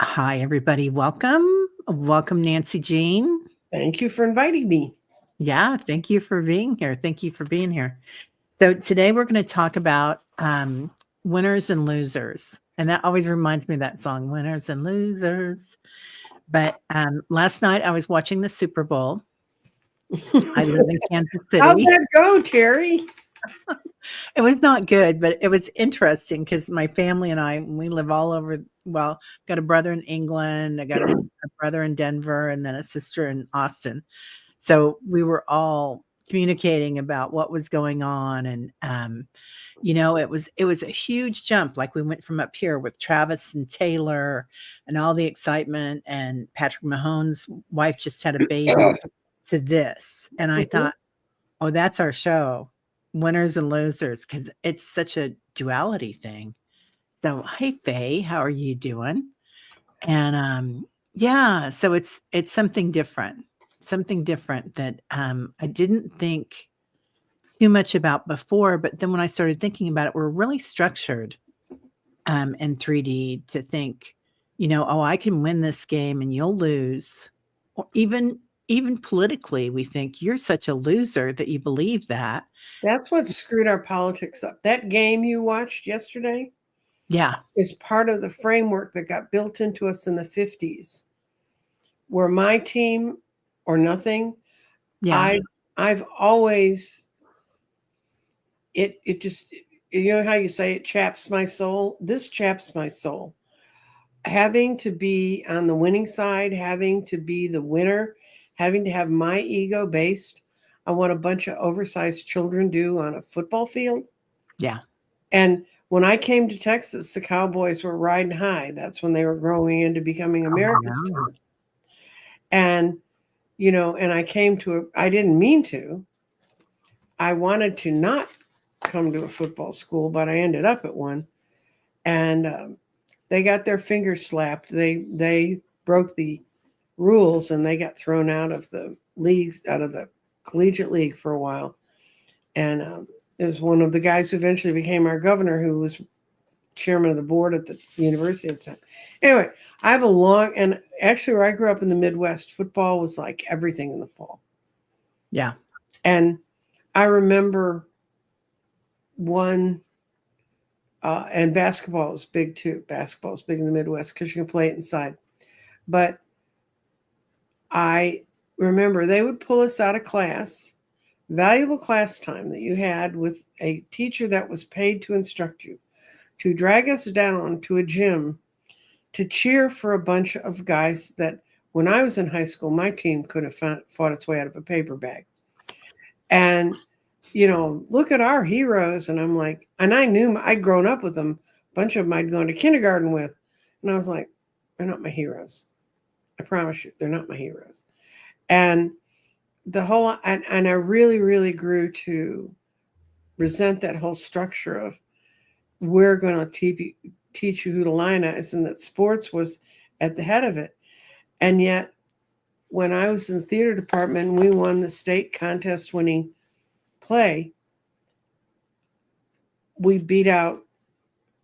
Hi, everybody. Welcome. Welcome, Nancy Jean. Thank you for inviting me. Yeah, thank you for being here. Thank you for being here. So, today we're going to talk about winners and losers. And that always reminds me of that song, Winners and Losers. But last night I was watching the Super Bowl. I live in Kansas How'd City. that go, Teri? It was not good, but it was interesting because my family and we live all over. Well, got a brother in England, I got a brother in Denver, and then a sister in Austin. So we were all communicating about what was going on, and it was a huge jump. Like we went from up here with Travis and Taylor, and all the excitement, and Patrick Mahomes' wife just had a baby, to this, and I thought, oh, that's our show, winners and losers, because it's such a duality thing. So, hey, Faye, how are you doing? And yeah, so it's something different that I didn't think too much about before. But then when I started thinking about it, we're really structured in 3D to think, oh, I can win this game and you'll lose, or even politically, we think you're such a loser that you believe that. That's what screwed our politics up. That game you watched yesterday Yeah, is part of the framework that got built into us in the 50s, where my team or nothing. yeah, I've always it just, you know how you say it chaps my soul? This chaps my soul. Having to be on the winning side, having to be the winner, having to have my ego based on what a bunch of oversized children do on a football field. yeah. And when I came to Texas, the Cowboys were riding high. That's when they were growing into becoming Oh, America's no. team. And, and I didn't mean to. I wanted to not come to a football school, but I ended up at one. And they got their fingers slapped. They broke the rules and they got thrown out of the leagues, out of the collegiate league for a while. And it was one of the guys who eventually became our governor, who was chairman of the board at the university at the time. Anyway, I have a long, and actually, where I grew up in the Midwest, football was like everything in the fall. Yeah, And I remember one, and basketball was big too. Basketball was big in the Midwest because you can play it inside. But I remember they would pull us out of class, valuable class time that you had with a teacher that was paid to instruct you, to drag us down to a gym to cheer for a bunch of guys that when I was in high school, my team could have fought its way out of a paper bag. And, look at our heroes. And I'm like, and I knew I'd grown up with them. A bunch of them I'd gone to kindergarten with. And I was like, they're not my heroes. I promise you, they're not my heroes. And and I really, really grew to resent that whole structure of we're going to teach you who to lionize, and that sports was at the head of it. And yet, when I was in the theater department, we won the state contest winning play. We beat out,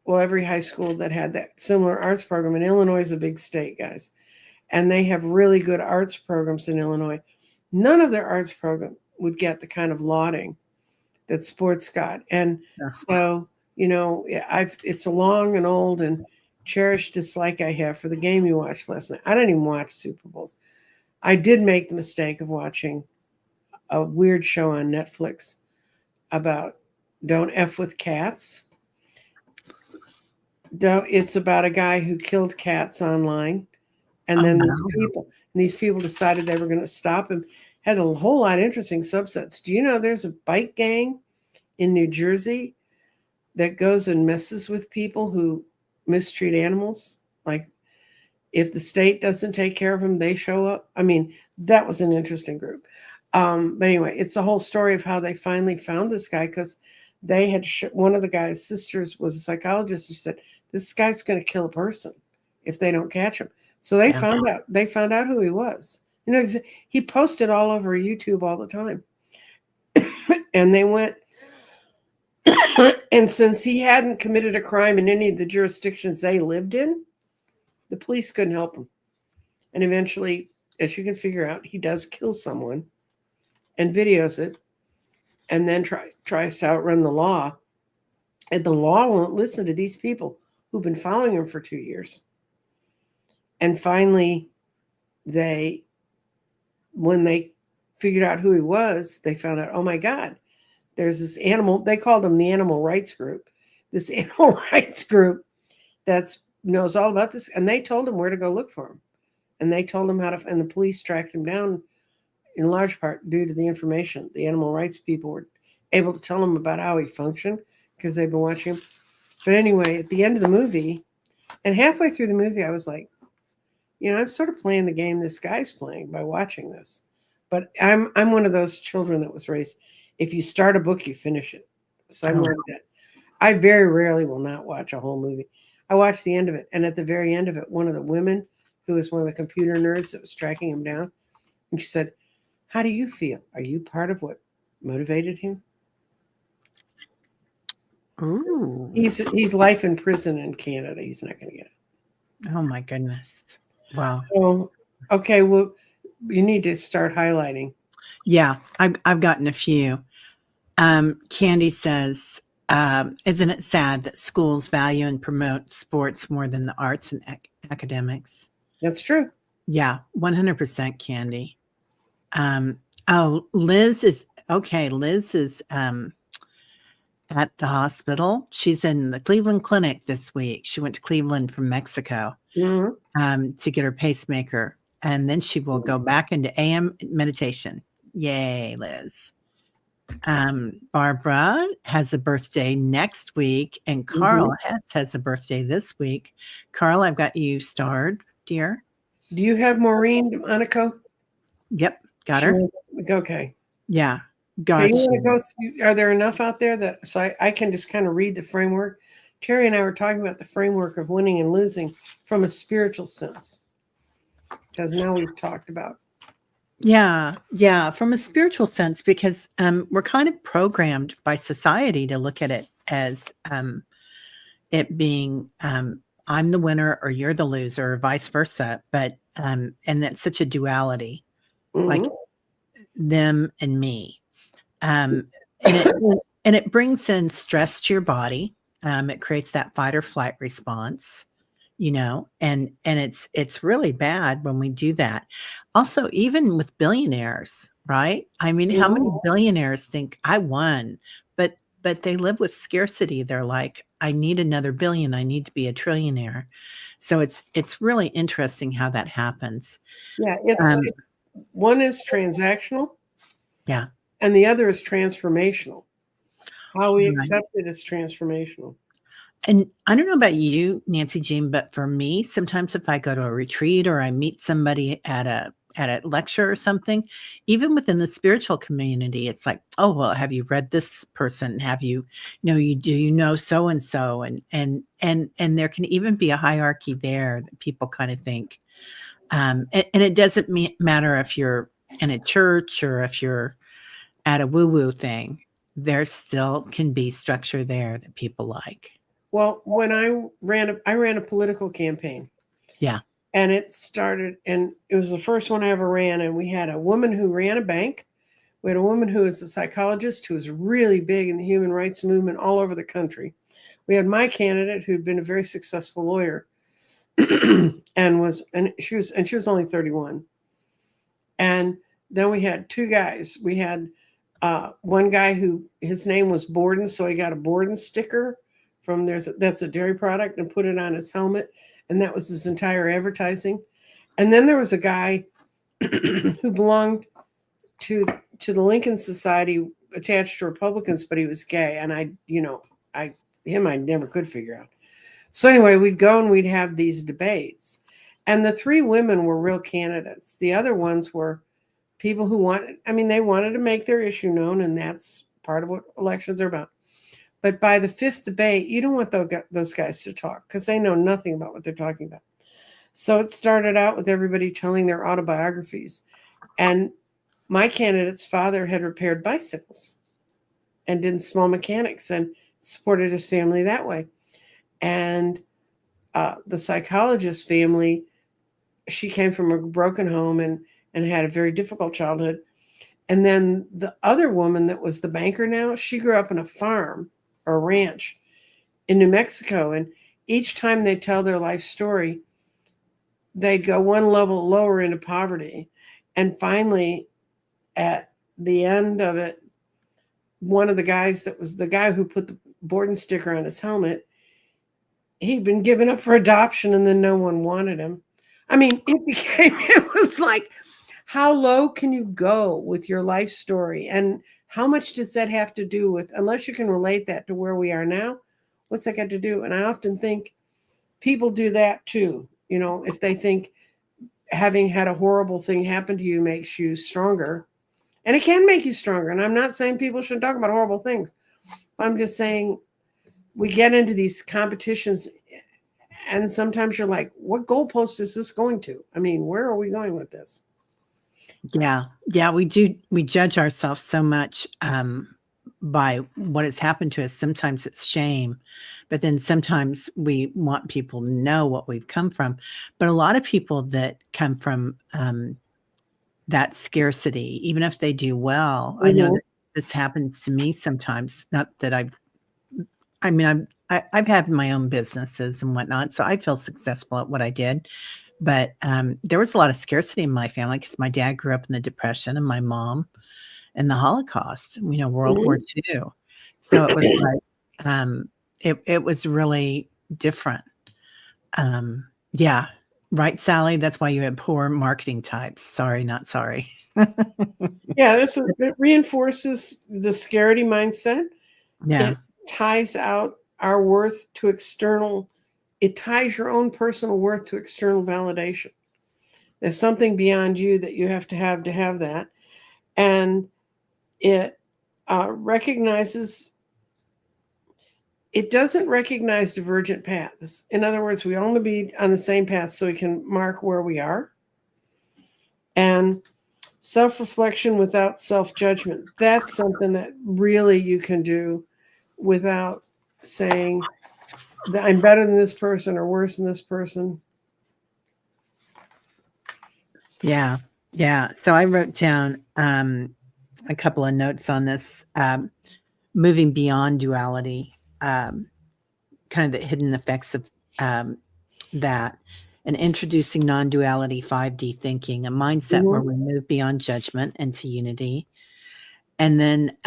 well, every high school that had that similar arts program. And Illinois is a big state, guys. And they have really good arts programs in Illinois. None of their arts program would get the kind of lauding that sports got. And yeah. so, it's a long and old and cherished dislike I have for the game you watched last night. I didn't even watch Super Bowls. I did make the mistake of watching a weird show on Netflix about don't F with cats. It's about a guy who killed cats online, and Oh, then no. these people decided they were going to stop him. Had a whole lot of interesting subsets. Do you know there's a bike gang in New Jersey that goes and messes with people who mistreat animals? Like, if the state doesn't take care of them, they show up. I mean, that was an interesting group. But anyway, it's the whole story of how they finally found this guy, because they had one of the guy's sisters was a psychologist who said this guy's going to kill a person if they don't catch him. So they Yeah. found out. They found out who he was. He posted all over YouTube all the time, and they went. And since he hadn't committed a crime in any of the jurisdictions they lived in, The police couldn't help him. And eventually, as you can figure out, he does kill someone and videos it, and then tries to outrun the law. And the law won't listen to these people who've been following him for 2 years. And finally, when they figured out who he was, they found out, oh my God, there's this animal, they called him the animal rights group, this animal rights group that knows all about this. And they told him where to go look for him. And they told him how to, and the police tracked him down in large part due to the information. The animal rights people were able to tell him about how he functioned because they've been watching him. But anyway, at the end of the movie, and halfway through the movie, I was like, I'm sort of playing the game this guy's playing by watching this. But I'm one of those children that was raised, if you start a book, you finish it. So I'm like that. I very rarely will not watch a whole movie. I watched the end of it. And at the very end of it, one of the women who was one of the computer nerds that was tracking him down, and she said, how do you feel? Are you part of what motivated him? Ooh. He's life in prison in Canada. He's not going to get it. Oh my goodness. Wow. Oh, okay. Well, you need to start highlighting. Yeah, I've gotten a few. Candy says, isn't it sad that schools value and promote sports more than the arts and academics? That's true. Yeah, 100% Candy. Liz is okay. Liz is at the hospital. She's in the Cleveland Clinic this week. She went to Cleveland from Mexico to get her pacemaker, and then she will go back into AM meditation. Yay, Liz. Barbara has a birthday next week, and Carl has a birthday this week. Carl, I've got you starred, dear. Do you have Maureen Monaco? Yep, got her. Okay. Yeah, got you. Want to go through, are there enough out there that so I can just kind of read the framework? Terry and I were talking about the framework of winning and losing from a spiritual sense, because now we've talked about. Yeah, from a spiritual sense, because we're kind of programmed by society to look at it as it being I'm the winner or you're the loser, or vice versa. But and that's such a duality, like them and me, and it brings in stress to your body. It creates that fight or flight response. And it's really bad when we do that. Also, even with billionaires, right? I mean, how many billionaires think I won, but they live with scarcity. They're like, I need another billion. I need to be a trillionaire. So it's really interesting how that happens. Yeah, it's one is transactional. Yeah. And the other is transformational. How we accept it is transformational. And I don't know about you, Nancy Jean, but for me, sometimes if I go to a retreat or I meet somebody at a lecture or something, even within the spiritual community, it's like, oh, well, have you read this person? Have you, do you know so and so? And there can even be a hierarchy there that people kind of think. And it doesn't matter if you're in a church or if you're at a woo-woo thing. There still can be structure there that people like. Well, when I ran a political campaign. Yeah. And it started, and it was the first one I ever ran. And we had a woman who ran a bank. We had a woman who was a psychologist who was really big in the human rights movement all over the country. We had my candidate who'd been a very successful lawyer and she was only 31. And then we had two guys. We had one guy who his name was Borden, so he got a Borden sticker from that's a dairy product, and put it on his helmet, and that was his entire advertising. And then there was a guy who belonged to the Lincoln Society, attached to Republicans, but he was gay, and I never could figure out. So anyway, we'd go and we'd have these debates, and the three women were real candidates. The other ones were people who they wanted to make their issue known, and that's part of what elections are about. But by the fifth debate, you don't want those guys to talk because they know nothing about what they're talking about. So it started out with everybody telling their autobiographies. And my candidate's father had repaired bicycles and did small mechanics and supported his family that way. And the psychologist family, she came from a broken home and had a very difficult childhood. And then the other woman that was the banker now, she grew up in a farm or a ranch in New Mexico. And each time they tell their life story, they'd go one level lower into poverty. And finally, at the end of it, one of the guys that was the guy who put the Borden sticker on his helmet, he'd been given up for adoption and then no one wanted him. I mean, it was like, how low can you go with your life story? And how much does that have to do with, unless you can relate that to where we are now, what's that got to do? And I often think people do that too. You know, if they think having had a horrible thing happen to you makes you stronger, and it can make you stronger. And I'm not saying people shouldn't talk about horrible things. I'm just saying we get into these competitions and sometimes you're like, what goalpost is this going to? I mean, where are we going with this? Yeah. Yeah. We judge ourselves so much by what has happened to us. Sometimes it's shame, but then sometimes we want people to know what we've come from. But a lot of people that come from that scarcity, even if they do well, I know that this happens to me sometimes. Not that I've had my own businesses and whatnot, so I feel successful at what I did. But there was a lot of scarcity in my family because my dad grew up in the Depression and my mom in the Holocaust, World War II. So it was like, it was really different. Yeah. Right, Sally? That's why you had poor marketing types. Sorry, not sorry. Yeah, it reinforces the scarcity mindset. Yeah. It ties out our worth to external. It ties your own personal worth to external validation. There's something beyond you that you have to have that. And it recognizes, it doesn't recognize divergent paths. In other words, we only be on the same path so we can mark where we are. And self-reflection without self-judgment, that's something that really you can do without saying that I'm better than this person or worse than this person. Yeah. Yeah. So I wrote down a couple of notes on this, moving beyond duality, kind of the hidden effects of that, and introducing non-duality 5D thinking, a mindset where we move beyond judgment into unity. And then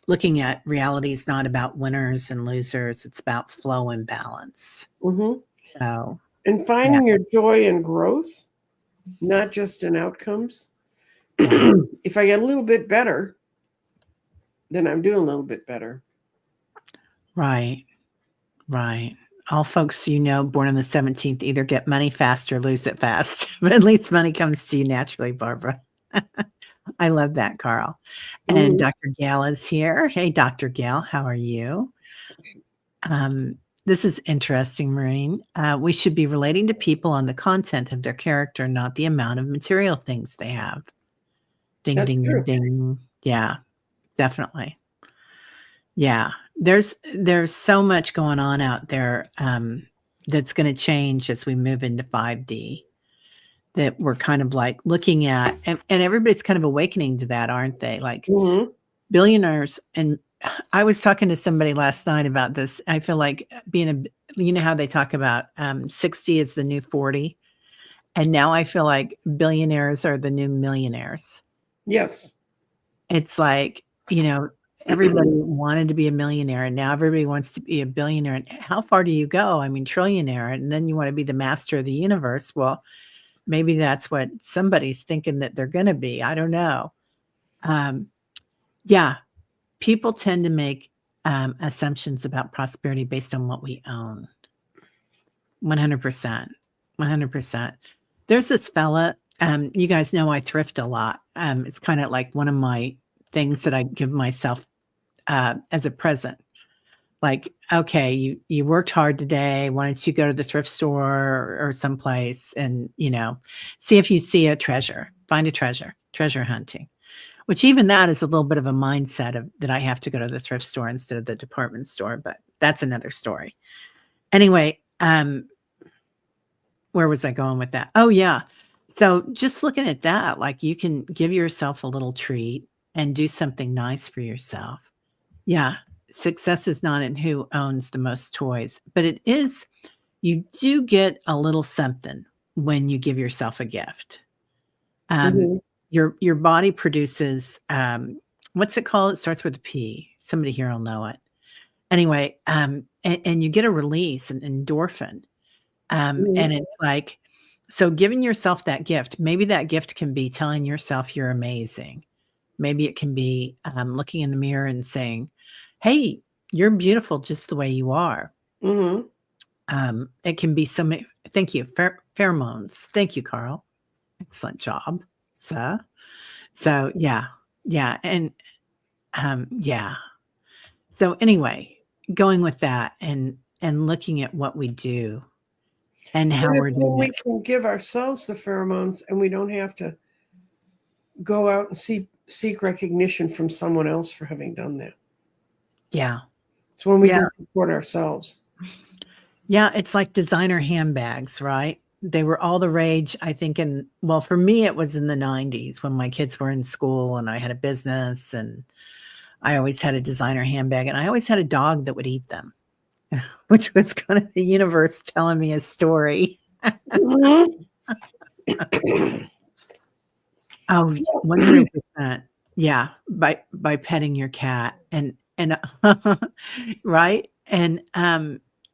looking at reality is not about winners and losers. It's about flow and balance. So, and finding your joy in growth, not just in outcomes. Yeah. If I get a little bit better, then I'm doing a little bit better. Right. Right. All folks born on the 17th either get money fast or lose it fast. But at least money comes to you naturally, Barbara. I love that, Carl. And Dr. Gail is here. Hey, Dr. Gail, how are you? This is interesting, Maureen. We should be relating to people on the content of their character, not the amount of material things they have. Ding, That's ding, true. ding, ding. Yeah, definitely. Yeah, there's so much going on out there that's going to change as we move into 5D, that we're kind of like looking at, and everybody's kind of awakening to that, aren't they? Like billionaires. And I was talking to somebody last night about this. I feel like you know how they talk about 60 is the new 40. And now I feel like billionaires are the new millionaires. Yes. It's like, everybody wanted to be a millionaire and now everybody wants to be a billionaire. And how far do you go? I mean, trillionaire, and then you want to be the master of the universe. Well, maybe that's what somebody's thinking that they're going to be. I don't know. Yeah. People tend to make assumptions about prosperity based on what we own. 100%. 100%. There's this fella, you guys know I thrift a lot. It's kind of like one of my things that I give myself as a present. Like, okay, you worked hard today. Why don't you go to the thrift store or someplace and, see if you see a treasure, find a treasure hunting, which even that is a little bit of a mindset that I have to go to the thrift store instead of the department store, but that's another story. Anyway, where was I going with that? Oh, yeah. So just looking at that, like you can give yourself a little treat and do something nice for yourself. Yeah. Success is not in who owns the most toys, but it is, you do get a little something when you give yourself a gift. Um, Mhm. your body produces, what's it called? It starts with a P. Somebody here will know it. Anyway, and you get a release, an endorphin. Mhm. And it's like, so giving yourself that gift, maybe that gift can be telling yourself you're amazing. Maybe it can be looking in the mirror and saying, hey, you're beautiful just the way you are. Mhm. It can be so many, thank you, pheromones. Thank you, Carl. Excellent job. So yeah, yeah. And yeah. So anyway, going with that and looking at what we do and But how if we're when doing we it. can give ourselves the pheromones and we don't have to go out and seek recognition from someone else for having done that. Yeah. It's when we Yeah. can support ourselves. Yeah, it's like designer handbags, right? They were all the rage, I think, well, for me, it was in the 90s when my kids were in school and I had a business and I always had a designer handbag and I always had a dog that would eat them, which was kind of the universe telling me a story. Mhm. Oh, 100%. Yeah, by petting your cat and right? And,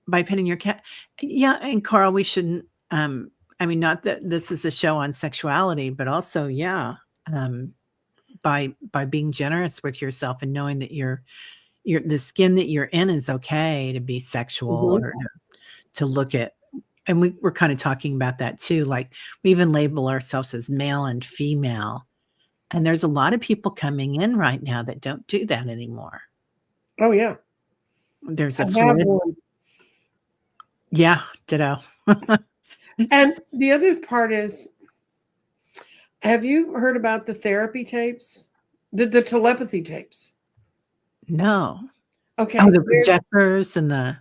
by petting your cat. Yeah, and Carl, we shouldn't, I mean, not that this is a show on sexuality, but also, yeah, um, by being generous with yourself and knowing that you're the skin that you're in is okay to be sexual Mhm. or to look at, and we're kind of talking about that too, like, we even label ourselves as male and female. And there's a lot of people coming in right now that don't do that anymore. Oh yeah, There's I a have fluid. one. Yeah, ditto. And the other part is, have you heard about the therapy tapes? The telepathy tapes. No. Oh, Okay, the projectors and the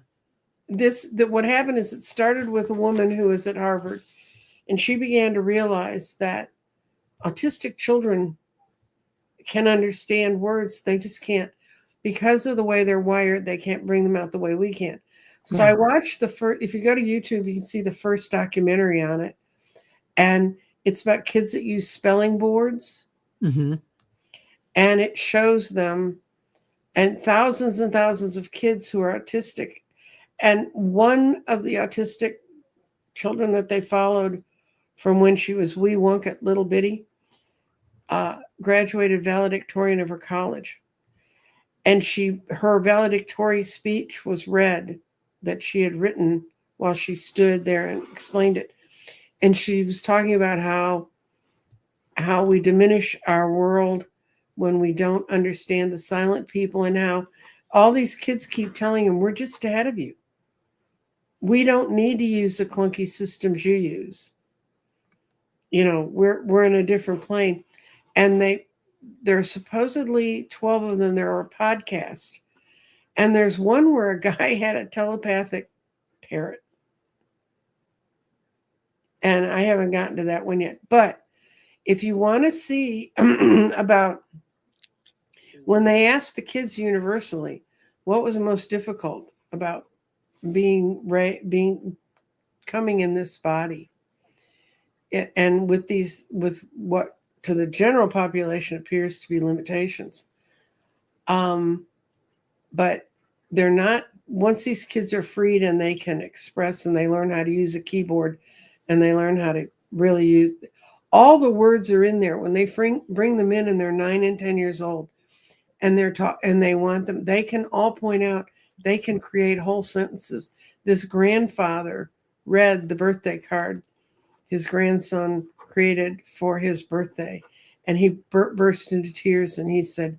what happened is it started with a woman who was at Harvard, and she began to realize that autistic children can understand words. They just can't, because of the way they're wired, they can't bring them out the way we can. So I yeah. watched the first, if you go to YouTube, you can see the first documentary on it. And it's about kids that use spelling boards. Mhm. And it shows them and thousands of kids who are autistic. And one of the autistic children that they followed from when she was wee wonka, little bitty, graduated valedictorian of her college. And her valedictory speech was read that she had written while she stood there and explained it. And she was talking about how we diminish our world when we don't understand the silent people, and how all these kids keep telling them, we're just ahead of you. We don't need to use the clunky systems you use. We're in a different plane. And there's supposedly 12 of them. There are podcasts. And there's one where a guy had a telepathic parrot. And I haven't gotten to that one yet. But if you want to see about when they asked the kids universally, what was the most difficult about being coming in this body, and with what to the general population appears to be limitations, but they're not. Once these kids are freed and they can express and they learn how to use a keyboard and they learn how to really use, all the words are in there when they bring them in and they're 9 and 10 years old, and they're taught and they want them, they can all point out, they can create whole sentences. This grandfather read the birthday card his grandson created for his birthday, and he burst into tears and he said,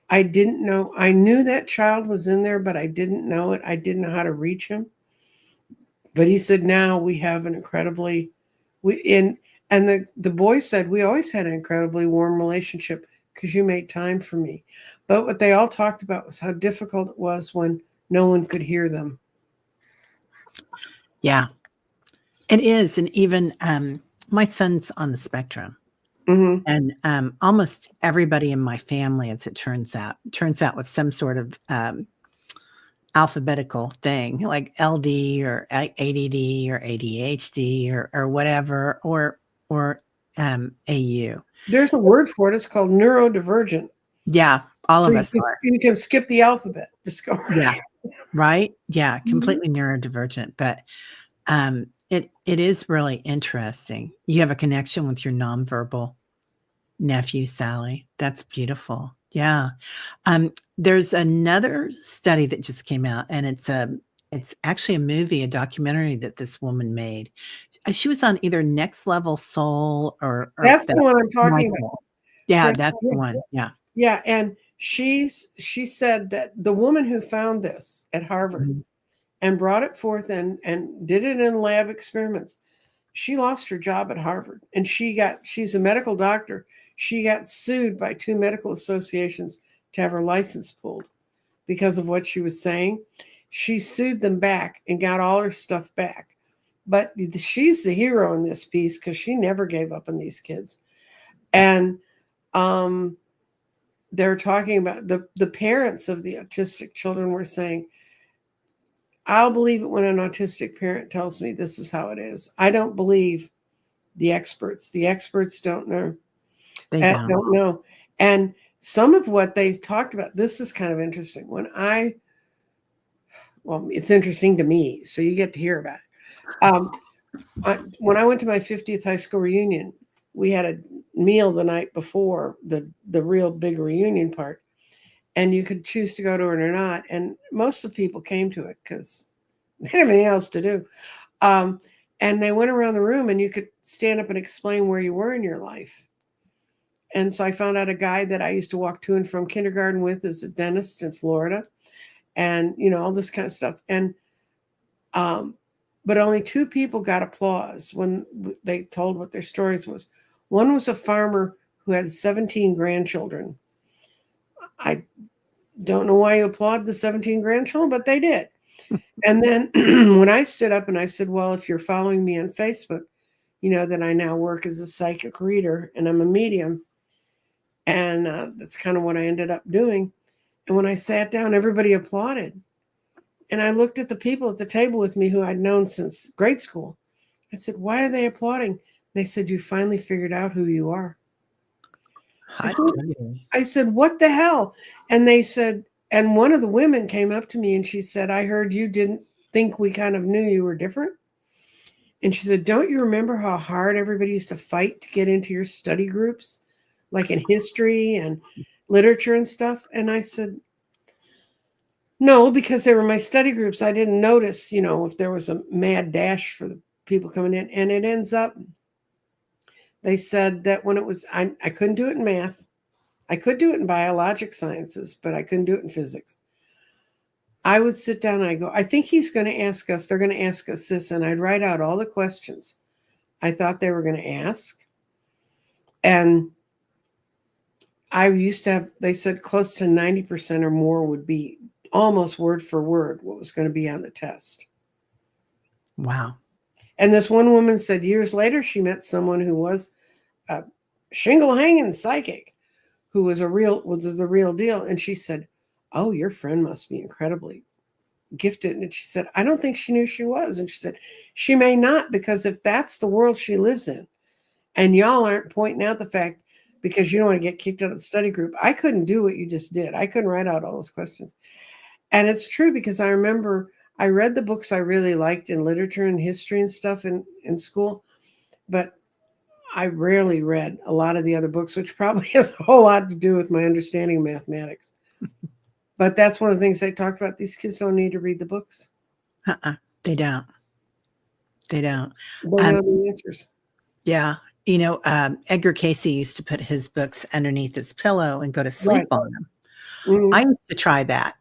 I didn't know, I knew that child was in there, but I didn't know it. I didn't know how to reach him. But he said, now we have an incredibly, we in and the boy said, we always had an incredibly warm relationship because you made time for me. But what they all talked about was how difficult it was when no one could hear them. Yeah. It is. And even my son's on the spectrum. Mm-hmm. And almost everybody in my family, as it turns out with some sort of alphabetical thing like LD or ADD or ADHD or whatever, or AU. There's a word for it. It's called neurodivergent. Yeah, all So of us are. you can skip the alphabet. Just go. Yeah, right. Yeah, Mhm. completely neurodivergent. But it is really interesting. You have a connection with your nonverbal nephew, Sally. That's beautiful. Yeah. There's another study that just came out, and it's actually a movie, a documentary that this woman made. She was on either Next Level Soul or That's the that one I'm talking about. Michael. Yeah, That's that's the one. Yeah. Yeah, and she said that the woman who found this at Harvard Mhm. and brought it forth and did it in lab experiments, she lost her job at Harvard, and she's a medical doctor. She got sued by 2 medical associations to have her license pulled because of what she was saying. She sued them back and got all her stuff back. But she's the hero in this piece because she never gave up on these kids. And they're talking about the parents of the autistic children were saying, I'll believe it when an autistic parent tells me this is how it is. I don't believe the experts. The experts don't know. They Don't don't. know. And some of what they talked about, this is kind of interesting. Well, it's interesting to me, so you get to hear about it. When I went to my 50th high school reunion, we had a meal the night before the real big reunion part, and you could choose to go to it or not. And most of the people came to it because they had anything else to do. And they went around the room, and you could stand up and explain where you were in your life. And so I found out a guy that I used to walk to and from kindergarten with is a dentist in Florida, and all this kind of stuff. And but only 2 people got applause when they told what their stories was. One was a farmer who had 17 grandchildren. I don't know why you applaud the 17 grandchildren, but they did. And then when I stood up and I said, well, if you're following me on Facebook, you know that I now work as a psychic reader and I'm a medium. And that's kind of what I ended up doing. And when I sat down, everybody applauded. And I looked at the people at the table with me who I'd known since grade school. I said, why are they applauding? They said, you finally figured out who you are. Hot diggity. I said, what the hell? And they said, and one of the women came up to me and she said, I heard you didn't think we kind of knew you were different. And she said, don't you remember how hard everybody used to fight to get into your study groups, like in history and literature and stuff? And I said, no, because they were my study groups. I didn't notice, if there was a mad dash for the people coming in. And it ends up, they said that when it was, I couldn't do it in math. I could do it in biologic sciences, but I couldn't do it in physics. I would sit down and I go, I think he's going to ask us, they're going to ask us this. And I'd write out all the questions I thought they were going to ask. And I used to have, they said close to 90% or more would be almost word for word what was going to be on the test. Wow. And this one woman said years later, she met someone who was a shingle hanging psychic who was the real deal. And she said, oh, your friend must be incredibly gifted. And she said, I don't think she knew she was. And she said, she may not, because if that's the world she lives in, and y'all aren't pointing out the fact because you don't want to get kicked out of the study group, I couldn't do what you just did. I couldn't write out all those questions. And it's true, because I remember I read the books I really liked in literature and history and stuff in school, but I rarely read a lot of the other books, which probably has a whole lot to do with my understanding of mathematics. But that's one of the things they talked about. These kids don't need to read the books. They don't. They don't. They know the answers. Yeah. Edgar Casey used to put his books underneath his pillow and go to sleep on them. Mm-hmm. I used to try that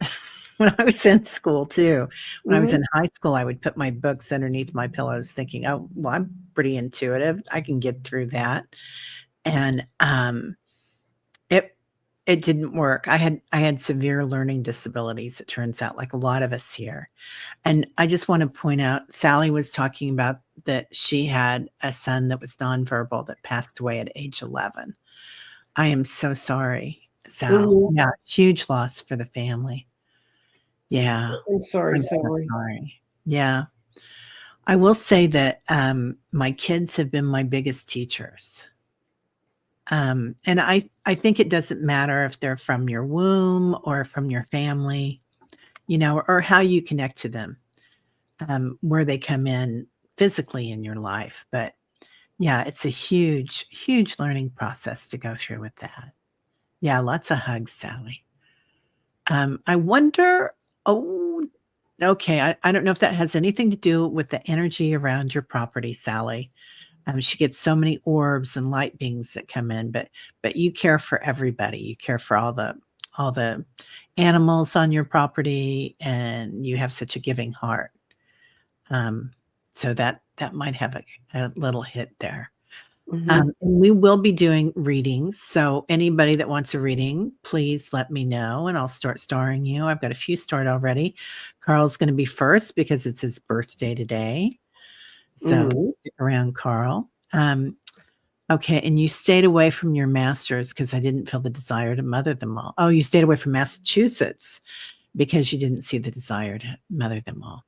when I was in school too. When I was in high school, I would put my books underneath my pillows thinking, oh, well, I'm pretty intuitive. I can get through that. And it didn't work. I had severe learning disabilities, it turns out, like a lot of us here. And I just want to point out, Sally was talking about that she had a son that was nonverbal that passed away at age 11. I am so sorry, Sal. Mhm. Yeah, huge loss for the family. Yeah, I'm sorry, I'm so Sally. sorry. Yeah. I will say that, my kids have been my biggest teachers. And I think it doesn't matter if they're from your womb or from your family, or how you connect to them, where they come in physically in your life. But yeah, it's a huge, huge learning process to go through with that. Yeah, lots of hugs, Sally. I wonder, oh, okay. I don't know if that has anything to do with the energy around your property, Sally. She gets so many orbs and light beings that come in, but you care for everybody. You care for all the animals on your property, and you have such a giving heart. Um, so that might have a little hit there. Mhm. And we will be doing readings. So anybody that wants a reading, please let me know and I'll start starring you. I've got a few started already. Carl's going to be first because it's his birthday today. So Mhm. stick around, Carl. Okay, and you stayed away from your masters because I didn't feel the desire to mother them all. Oh, you stayed away from Massachusetts because you didn't see the desire to mother them all.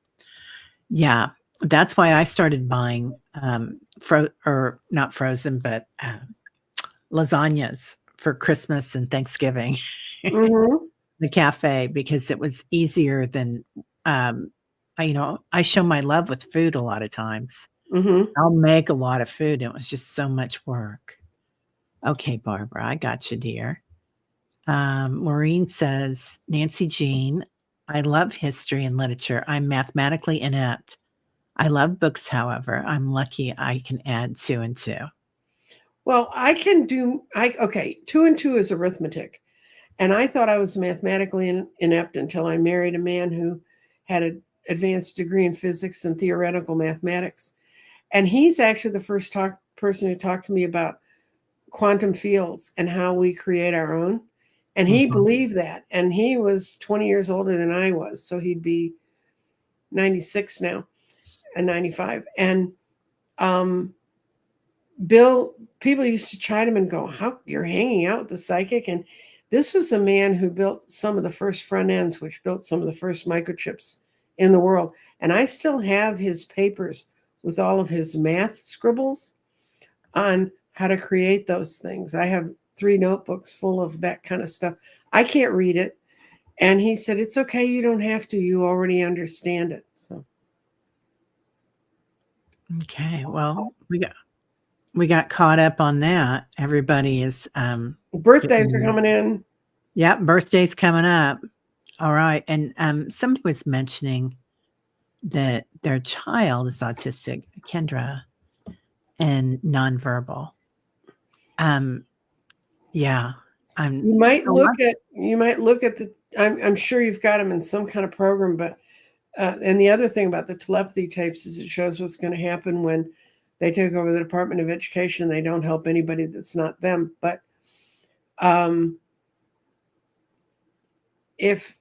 Yeah, that's why I started buying, or not frozen, but, lasagnas for Christmas and Thanksgiving, Mhm. the cafe, because it was easier than, um, I show my love with food a lot of times. Mhm. I'll make a lot of food, and it was just so much work. Okay, Barbara, I got you, dear. Maureen says, Nancy Jean, I love history and literature. I'm mathematically inept. I love books, however. I'm lucky I can add 2 and 2. Well, I can do I okay, 2 and 2 is arithmetic. And I thought I was mathematically inept until I married a man who had an advanced degree in physics and theoretical mathematics. And he's actually the first person who talked to me about quantum fields and how we create our own. And he Mhm. believed that. And he was 20 years older than I was. So he'd be 96 now and 95. And um, Bill, people used to chide him and go, "How you're hanging out with the psychic?" And this was a man who built some of the first front ends, which built some of the first microchips in the world. And I still have his papers with all of his math scribbles on how to create those things. I have 3 notebooks full of that kind of stuff. I can't read it. And he said, "It's okay. You don't have to. You already understand it." So Okay, well, we got caught up on that. Everybody is, birthdays are getting coming in. yeah, birthday's coming up. Alright, and, somebody was mentioning that their child is autistic, Kendra, and nonverbal. Um, yeah, You I'm might a look lot. at the. I'm sure you've got them in some kind of program, but and the other thing about the telepathy tapes is it shows what's going to happen when they take over the Department of Education. They don't help anybody that's not them. But um, if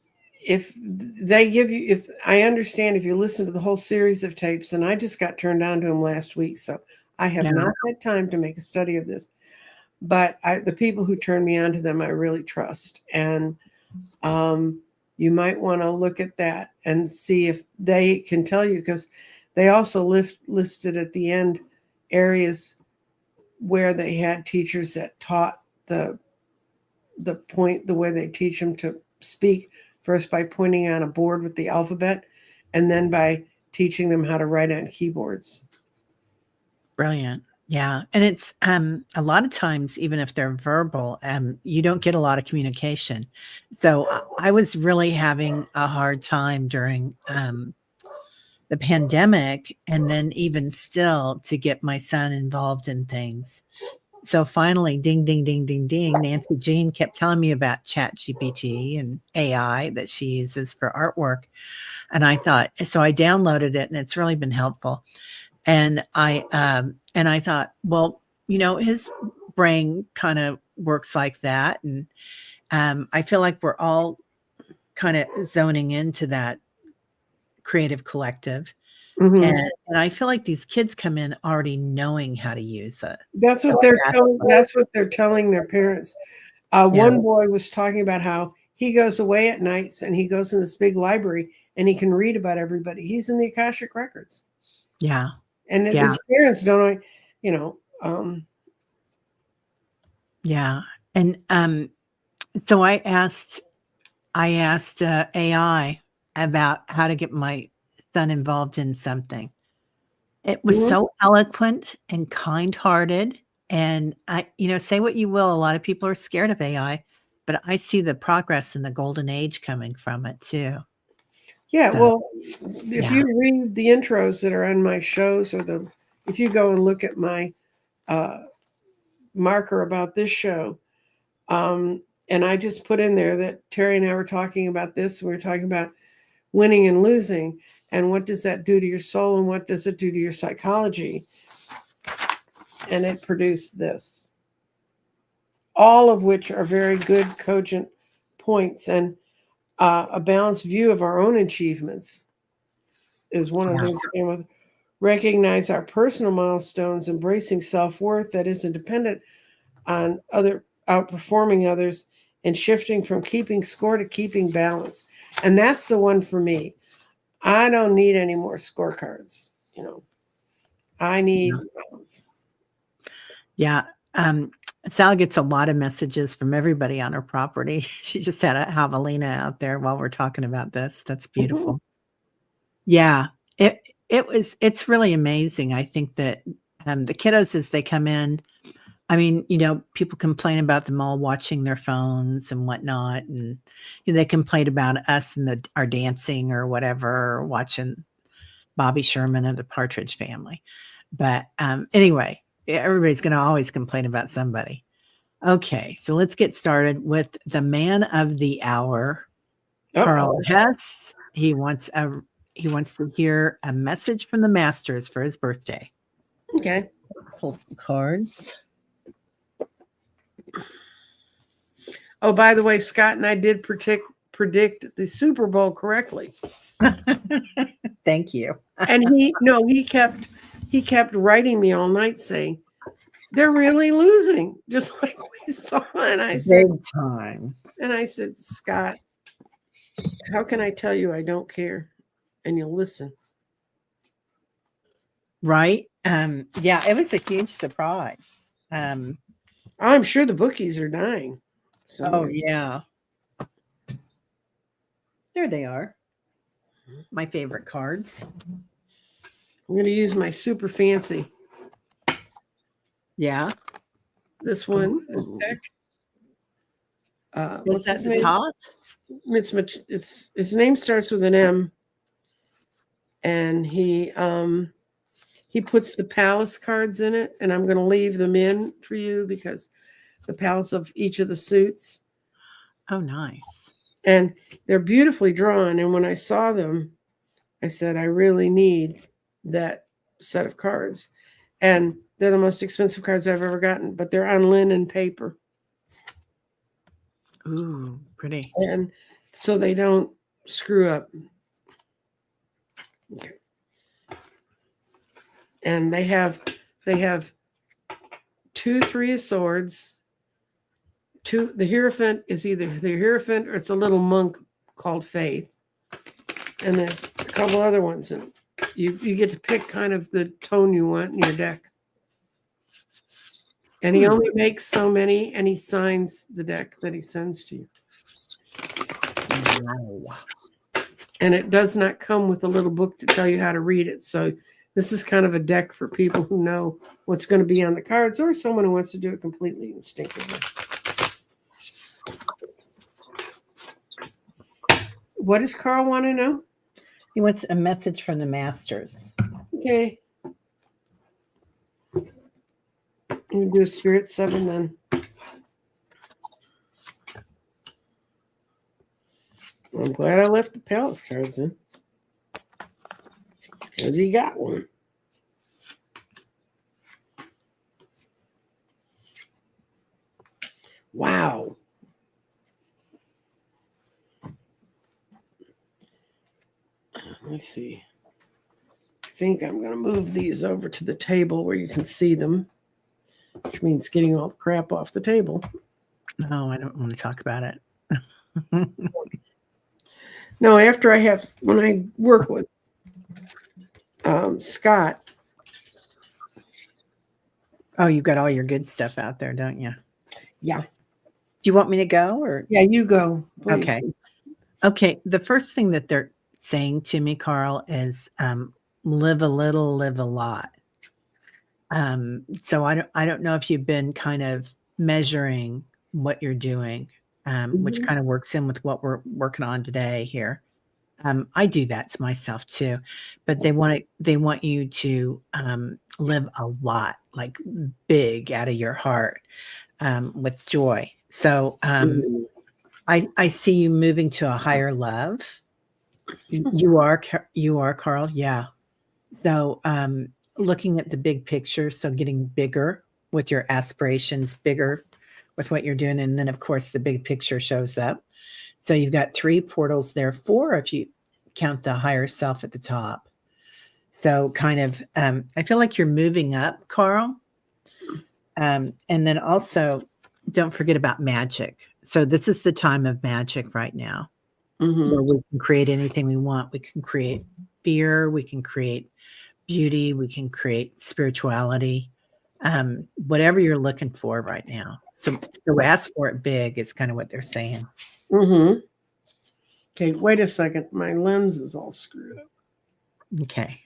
they give you, if I understand, if you listen to the whole series of tapes, and I just got turned on to them last week, so I have Yeah, not had time to make a study of this. But the people who turn me on to them, I really trust, and you might want to look at that and see if they can tell you, because they also listed at the end areas where they had teachers that taught the way they teach them to speak, first by pointing on a board with the alphabet and then by teaching them how to write on keyboards. brilliant. Yeah, and it's, a lot of times, even if they're verbal, you don't get a lot of communication. So I was really having a hard time during, the pandemic, and then even still to get my son involved in things. So finally, ding, ding, ding, ding, ding, Nancy Jean kept telling me about ChatGPT and AI that she uses for artwork. And I thought, so I downloaded it and it's really been helpful. And I thought, well, his brain kind of works like that. I feel like we're all kind of zoning into that creative collective. Mhm. And I feel like these kids come in already knowing how to use it. That's what they're telling their parents. Yeah. One boy was talking about how he goes away at nights and he goes in this big library and he can read about everybody. He's in the Akashic records. Yeah. And Yeah. his parents don't, Yeah. And so I asked AI about how to get my son involved in something. It was Mhm. so eloquent and kind-hearted. And say what you will, a lot of people are scared of AI, but I see the progress in the golden age coming from it too. Yeah, So, well, if you read the intros that are on my shows, if you go and look at my marker about this show, and I just put in there that Teri and I were talking about this. We were talking about winning and losing, and what does that do to your soul, and what does it do to your psychology? And it produced this, all of which are very good, cogent points, and a balanced view of our own achievements is one of the things that came with. Recognize our personal milestones, embracing self-worth that isn't dependent on outperforming others, and shifting from keeping score to keeping balance. And that's the one for me. I don't need any more scorecards. I need balance. Yeah. Sal gets a lot of messages from everybody on her property. She just had a javelina out there while we're talking about this. That's beautiful. Yeah. It's really amazing. I think that the kiddos, as they come in, I mean, people complain about them all watching their phones and whatnot. And they complain about us and our dancing or whatever, or watching Bobby Sherman of the Partridge Family. But anyway, everybody's going to always complain about somebody. Okay, so let's get started with the man of the hour, Carl Hess. He wants to hear a message from the masters for his birthday. Okay. Pull some cards. Oh, by the way, Scott and I did predict the Super Bowl correctly. Thank you. And he kept writing me all night saying, they're really losing, just like we saw. And I said, big time. And I said, Scott, how can I tell you I don't care? And you'll listen. Right. Yeah, it was a huge surprise. I'm sure the bookies are dying. Oh, yeah. There they are. My favorite cards. I'm going to use my super fancy. Yeah. This one. Is that the top? His name starts with an M. And he puts the palace cards in it. And I'm going to leave them in for you because the palace of each of the suits. Oh, nice. And they're beautifully drawn. And when I saw them, I said, I really need that set of cards. And they're the most expensive cards I've ever gotten, but they're on linen paper. Ooh, pretty. And so they don't screw up. Okay. And they have 2 3 of swords. The Hierophant is either the Hierophant or it's a little monk called Faith. And there's a couple other ones. And you get to pick kind of the tone you want in your deck. And he only makes so many, and he signs the deck that he sends to you. Wow. And it does not come with a little book to tell you how to read it. So this is kind of a deck for people who know what's going to be on the cards, or someone who wants to do it completely instinctively. What does Carl want to know? He wants a message from the masters. Okay. I'm going to do a Spirit 7 then. I'm glad I left the palace cards in. Because he got one. Wow. me see. I think I'm going to move these over to the table where you can see them, which means getting all the crap off the table. No, I don't want to talk about it. No, when I work with Scott. Oh, you've got all your good stuff out there, don't you? Yeah. Do you want me to go or? Yeah, you go. Please. Okay. Okay. The first thing that they're saying to me, Carl, is live a little, live a lot. So I don't know if you've been kind of measuring what you're doing, which kind of works in with what we're working on today here. I do that to myself too, but they want you to live a lot, like big out of your heart, with joy. So I see you moving to a higher love. You are Carl. Yeah. So looking at the big picture, so getting bigger with your aspirations, bigger with what you're doing, and then of course the big picture shows up. So you've got 3 portals there, 4 if you count the higher self at the top. So kind of, I feel like you're moving up, Carl. And then also don't forget about magic. So this is the time of magic right now. Where we can create anything we want. We can create fear. We can create beauty. We can create spirituality. Whatever you're looking for right now. So ask for it big is kind of what they're saying. Okay, wait a second. My lens is all screwed up. Okay.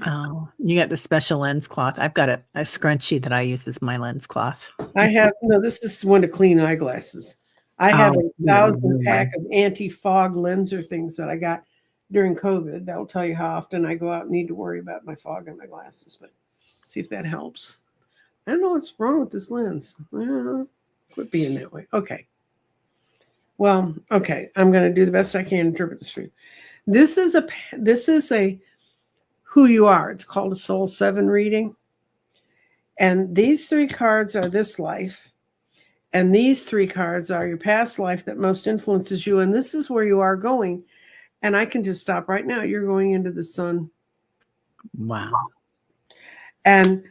Oh, you got the special lens cloth. I've got a scrunchie that I use as my lens cloth. This is one to clean eyeglasses. I have a 1,000-pack of anti-fog lenser things that I got during COVID. That'll tell you how often I go out and need to worry about my fog in my glasses, but see if that helps. I don't know what's wrong with this lens. Well, quit being that way. Okay. Well, okay. I'm going to do the best I can to interpret this for you. This is a who you are. It's called a Soul 7 reading. And these 3 cards are this life. And these 3 cards are your past life that most influences you. And this is where you are going. And I can just stop right now. You're going into the sun. Wow. And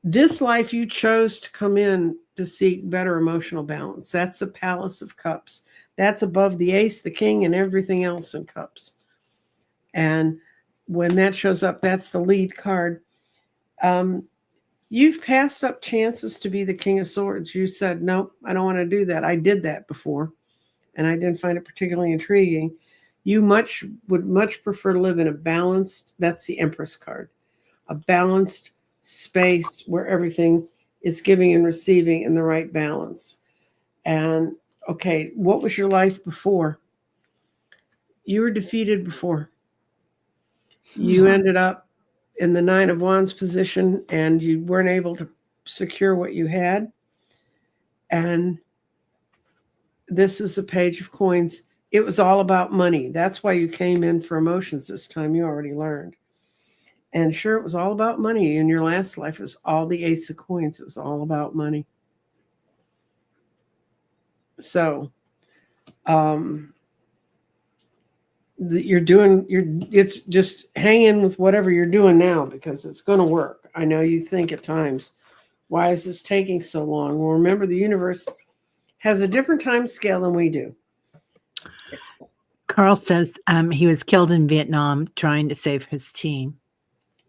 this life you chose to come in to seek better emotional balance. That's the Palace of Cups. That's above the Ace, the King, and everything else in Cups. And when that shows up, that's the lead card. You've passed up chances to be the King of Swords. You said, nope, I don't want to do that. I did that before, and I didn't find it particularly intriguing. You would much prefer to live in a balanced, that's the Empress card, a balanced space where everything is giving and receiving in the right balance. And, okay, what was your life before? You were defeated before. You ended up in the 9 of Wands position and you weren't able to secure what you had. And this is a Page of Coins. It was all about money. That's why you came in for emotions this time. You already learned. And sure, it was all about money. In your last life, it was all the Ace of Coins. It was all about money. So, it's just hang in with whatever you're doing now because it's going to work. I know you think at times, why is this taking so long? Well, remember, the universe has a different time scale than we do. Carl says he was killed in Vietnam trying to save his team.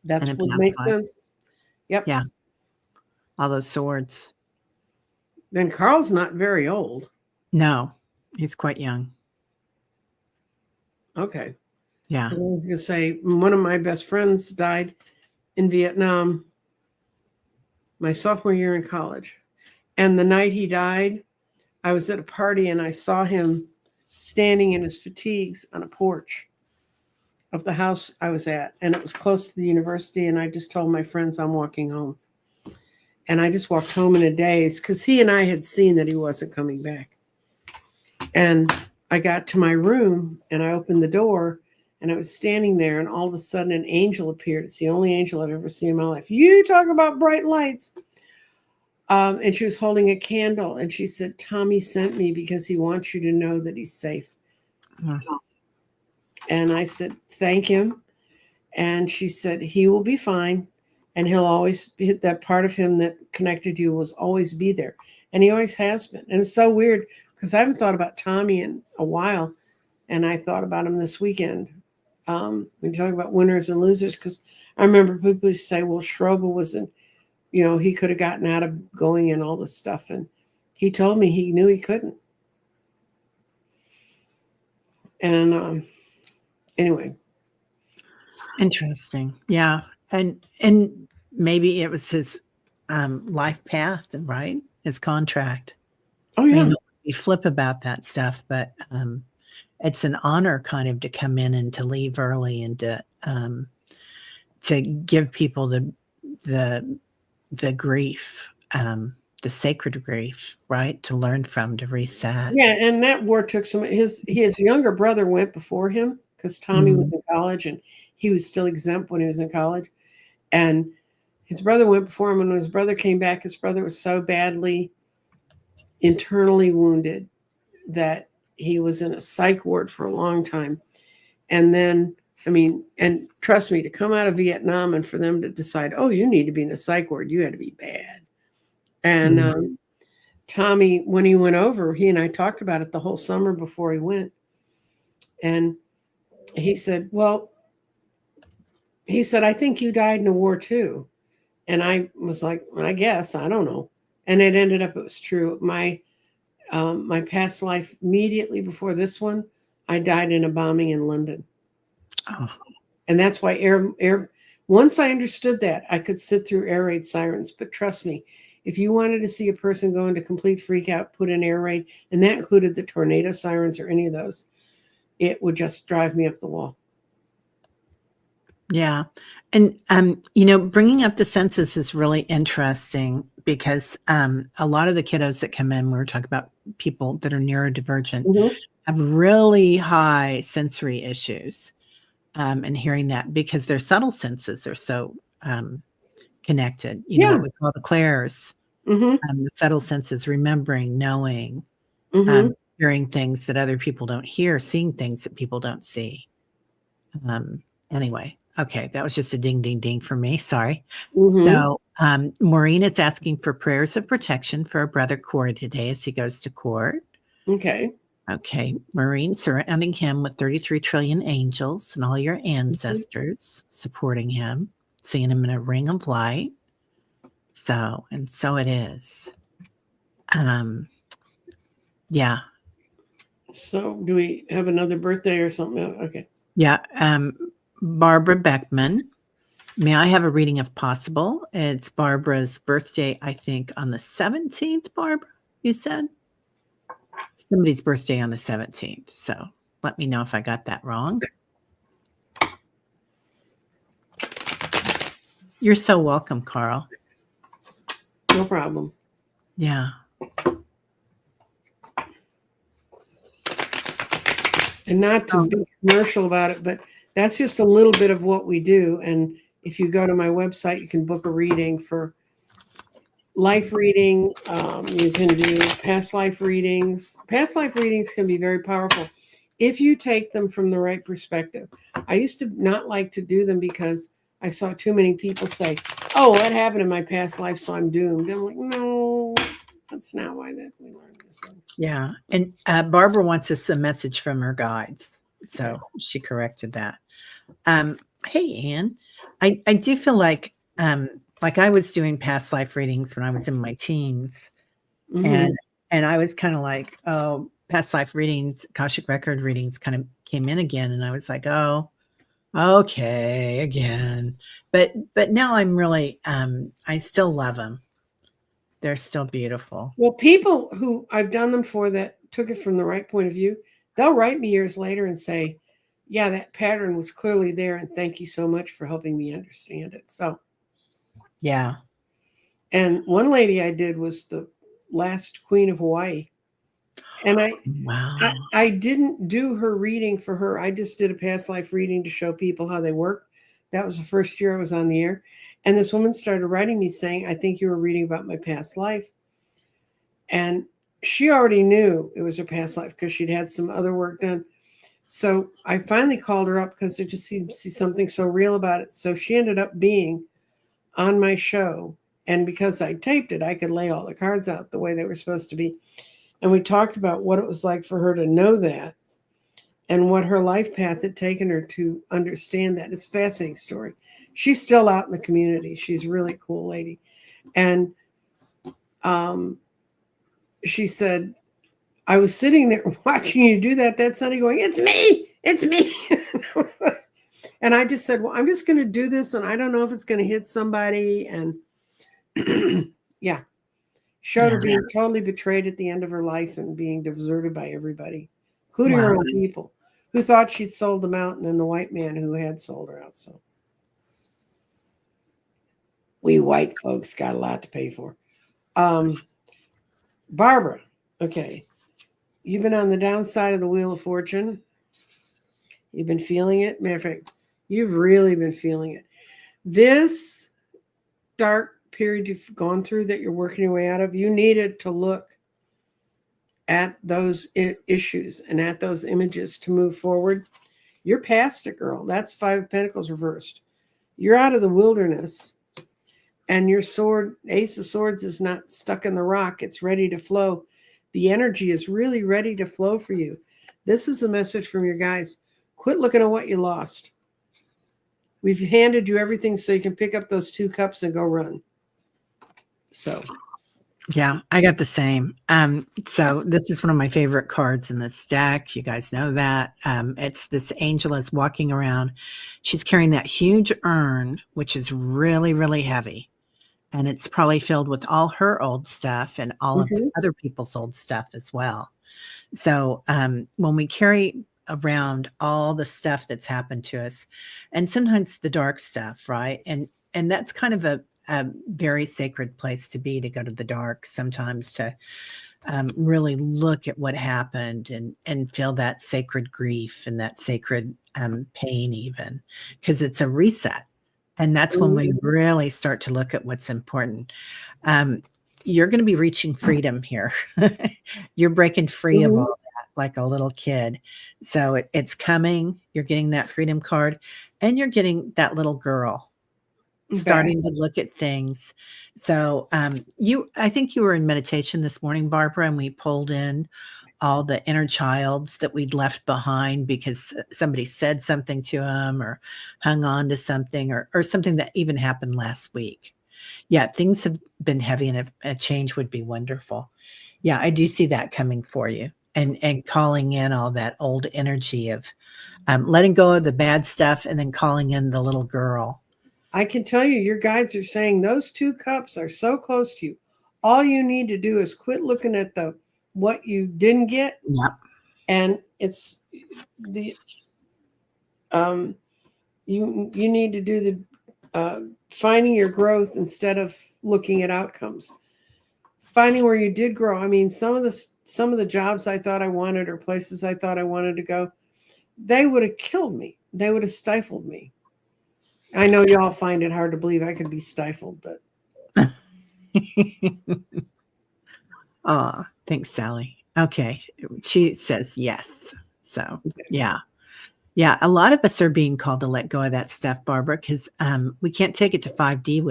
That's what makes sense. Yep. Yeah. All those swords. Then Carl's not very old. No, he's quite young. Okay. Yeah. I was going to say, one of my best friends died in Vietnam my sophomore year in college. And the night he died, I was at a party and I saw him standing in his fatigues on a porch of the house I was at. And it was close to the university. And I just told my friends I'm walking home. And I just walked home in a daze because he and I had seen that he wasn't coming back. And I got to my room and I opened the door and I was standing there and all of a sudden an angel appeared. It's the only angel I've ever seen in my life. You talk about bright lights. And she was holding a candle and she said, Tommy sent me because he wants you to know that he's safe. And I said, thank him. And she said, he will be fine. And he'll always be, that part of him that connected you will always be there. And he always has been. And it's so weird because I haven't thought about Tommy in a while. And I thought about him this weekend. When you talk about winners and losers, because I remember people say, well, Schroeder wasn't, he could have gotten out of going and all this stuff. And he told me he knew he couldn't. And anyway. Interesting. Yeah. And maybe it was his life path, right? His contract. Oh, yeah. I mean, we flip about that stuff, but it's an honor kind of to come in and to leave early and to give people the grief, the sacred grief, right? To learn from, to reset. Yeah, and that war took some. His younger brother went before him because Tommy was in college and he was still exempt when he was in college, and his brother went before him. And when his brother came back, his brother was so badly internally wounded that he was in a psych ward for a long time. And then, and trust me, to come out of Vietnam and for them to decide, oh, you need to be in a psych ward, you had to be bad. And Tommy, when he went over, he and I talked about it the whole summer before he went. And he said, I think you died in a war too. And I was like, I guess, I don't know. And it ended up, it was true. My past life, immediately before this one, I died in a bombing in London. Oh. And that's why once I understood that, I could sit through air raid sirens. But trust me, if you wanted to see a person go into complete freak out, put in air raid, and that included the tornado sirens or any of those, it would just drive me up the wall. Yeah. And, bringing up the senses is really interesting because a lot of the kiddos that come in, we were talking about people that are neurodivergent, have really high sensory issues. And hearing that because their subtle senses are so connected, what we call the clairs, the subtle senses, remembering, knowing, hearing things that other people don't hear, seeing things that people don't see. Anyway, okay, that was just a ding, ding, ding for me. Sorry. So Maureen is asking for prayers of protection for her brother Corey today as he goes to court. Okay, Maureen, surrounding him with 33 trillion angels and all your ancestors supporting him, seeing him in a ring of light. So it is. Yeah. So do we have another birthday or something? Okay. Yeah. Barbara Beckman. May I have a reading if possible? It's Barbara's birthday, I think, on the 17th, Barbara, you said? Somebody's birthday on the 17th. So let me know if I got that wrong. You're so welcome, Carl. No problem. Yeah. And not to be commercial about it, but that's just a little bit of what we do. And if you go to my website, you can book a reading for life reading. You can do past life readings. Past life readings can be very powerful if you take them from the right perspective. I used to not like to do them because I saw too many people say, oh, what happened in my past life, so I'm doomed. I'm like, no, that's not why that we learned this thing. Yeah. And Barbara wants us a message from her guides. So she corrected that. Hey, Anne, I do feel like I was doing past life readings when I was in my teens. And I was kind of like, oh, past life readings, Akashic record readings kind of came in again. And I was like, oh, okay, again. But now I'm really, I still love them. They're still beautiful. Well, people who I've done them for that took it from the right point of view, they'll write me years later and say, yeah, that pattern was clearly there. And thank you so much for helping me understand it. So, yeah. And one lady I did was the last Queen of Hawaii. And I didn't do her reading for her. I just did a past life reading to show people how they work. That was the first year I was on the air. And this woman started writing me saying, I think you were reading about my past life. And she already knew it was her past life because she'd had some other work done. So I finally called her up because there just seemed to see something so real about it. So she ended up being on my show. And because I taped it, I could lay all the cards out the way they were supposed to be. And we talked about what it was like for her to know that and what her life path had taken her to understand that. It's a fascinating story. She's still out in the community. She's a really cool lady. And she said, I was sitting there watching you do that. That's Sonny going, it's me. It's me. And I just said, well, I'm just going to do this. And I don't know if it's going to hit somebody. And yeah, showed her being totally betrayed at the end of her life and being deserted by everybody, including her own people who thought she'd sold them out. And then the white man who had sold her out. So we white folks got a lot to pay for. Barbara, okay. You've been on the downside of the Wheel of Fortune. You've been feeling it. Matter of fact, you've really been feeling it. This dark period you've gone through that you're working your way out of, you needed to look at those issues and at those images to move forward. You're past it, girl. That's 5 of Pentacles reversed. You're out of the wilderness, and your sword, Ace of Swords, is not stuck in the rock. It's ready to flow. The energy is really ready to flow for you. This is a message from your guys. Quit looking at what you lost. We've handed you everything so you can pick up those 2 cups and go run. So, yeah, I got the same. So this is one of my favorite cards in this deck. You guys know that. It's this angel is walking around. She's carrying that huge urn, which is really, really heavy. And it's probably filled with all her old stuff and all of the other people's old stuff as well. So when we carry around all the stuff that's happened to us, and sometimes the dark stuff, right? And that's kind of a very sacred place to be, to go to the dark sometimes, to really look at what happened and feel that sacred grief and that sacred pain, even because it's a reset. And that's when we really start to look at what's important. You're going to be reaching freedom here. You're breaking free of all that like a little kid. So it's coming. You're getting that freedom card, and you're getting that little girl starting to look at things. So I think you were in meditation this morning, Barbara, and we pulled in all the inner childs that we'd left behind because somebody said something to them or hung on to something, or something that even happened last week. Yeah, things have been heavy, and a change would be wonderful. Yeah, I do see that coming for you, and calling in all that old energy of letting go of the bad stuff and then calling in the little girl. I can tell you, your guides are saying those 2 cups are so close to you. All you need to do is quit looking at what you didn't get. Yep. And it's the you need to do the finding your growth instead of looking at outcomes. Finding where you did grow. I mean, some of the jobs I thought I wanted, or places I thought I wanted to go, they would have killed me. They would have stifled me. I know y'all find it hard to believe I could be stifled, but oh, thanks, Sally. Okay. She says yes. So yeah. A lot of us are being called to let go of that stuff, Barbara, because we can't take it to 5D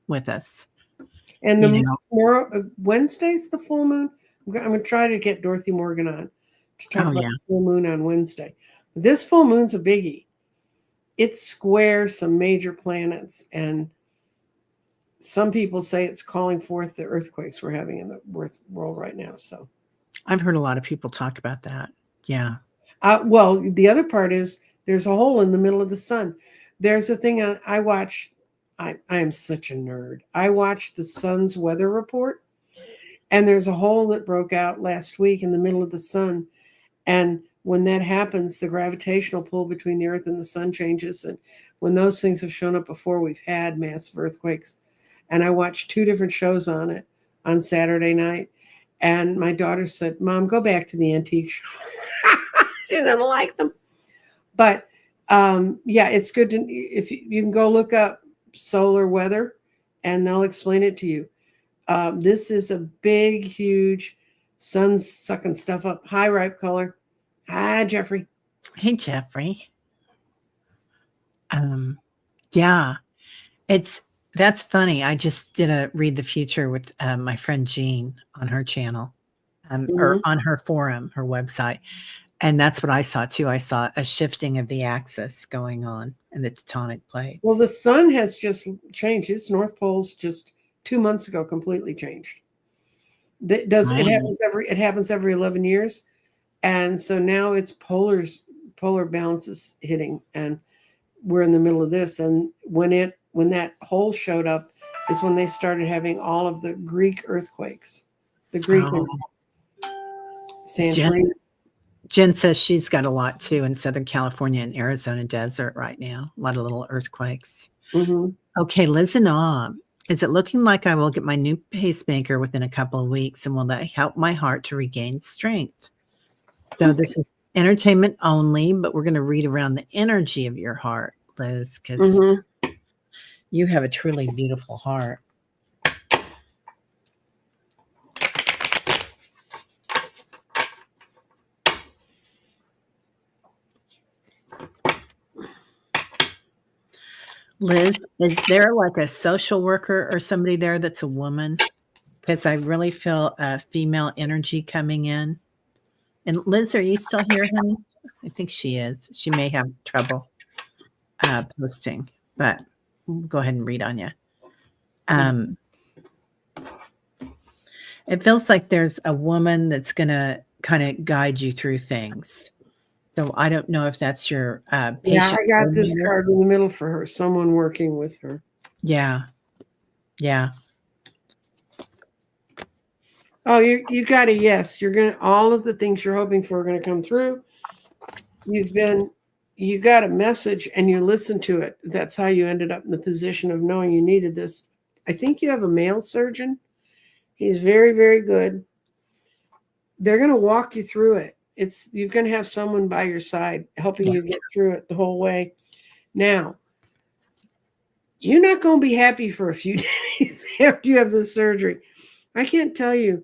with us. And Wednesday's the full moon. I'm going to try to get Dorothy Morgan on to talk about the full moon on Wednesday. This full moon's a biggie. It squares some major planets, and some people say it's calling forth the earthquakes we're having in the world right now. So I've heard a lot of people talk about that. Yeah. Well, the other part is there's a hole in the middle of the sun. There's a thing I watch. I am such a nerd. I watch the sun's weather report, and there's a hole that broke out last week in the middle of the sun. And when that happens, the gravitational pull between the earth and the sun changes. And when those things have shown up before, we've had massive earthquakes. And I watched 2 different shows on it on Saturday night. And my daughter said, Mom, go back to the antique show. She didn't like them. But yeah, it's good to, if you can go look up solar weather, and they'll explain it to you. This is a big, huge, sun's sucking stuff up. Hi, Ripe Color. Hi, Jeffrey. Hey, Jeffrey. Yeah, that's funny. I just did a read the future with my friend Jean on her channel, or Mhm. on her forum, her website, and that's what I saw too. I saw a shifting of the axis going on in the tectonic Well, the plates. sun has just changed. Its north poles just 2 months ago completely changed. Right. It happens every 11 years, and so now it's polar balance is hitting, and we're in the middle of this. And when that hole showed up is when they started having all of the Greek earthquakes, the Greek and Oh, Jen, Santorini. Jen says she's got a lot too in Southern California and Arizona desert right now. A lot of little earthquakes. Hmm. Okay, listen on. Is it looking like I will get my new pacemaker within a couple of weeks, and will that help my heart to regain strength? So this is entertainment only, but we're going to read around the energy of your heart, Liz, because Hmm. you have a truly beautiful heart. Liz, is there like a social worker or somebody there that's a woman? Because I really feel a female energy coming in. And Liz, are you still here, honey? I think she is. She may have trouble posting, but we'll go ahead and read on you. Um, it feels like there's a woman that's going to kind of guide you through things. So I don't know if that's your Yeah, patient I got this coordinator. card in the middle for her, someone working with her. Yeah, yeah. Oh, you got a yes. You're gonna all of the things you're hoping for are gonna come through. You got a message and you listened to it. That's how you ended up in the position of knowing you needed this. I think you have a male surgeon. He's very, very good. They're gonna walk you through it. You're gonna have someone by your side helping Yeah. you get through it the whole way. Now, you're not gonna be happy for a few days after you have this surgery. I can't tell you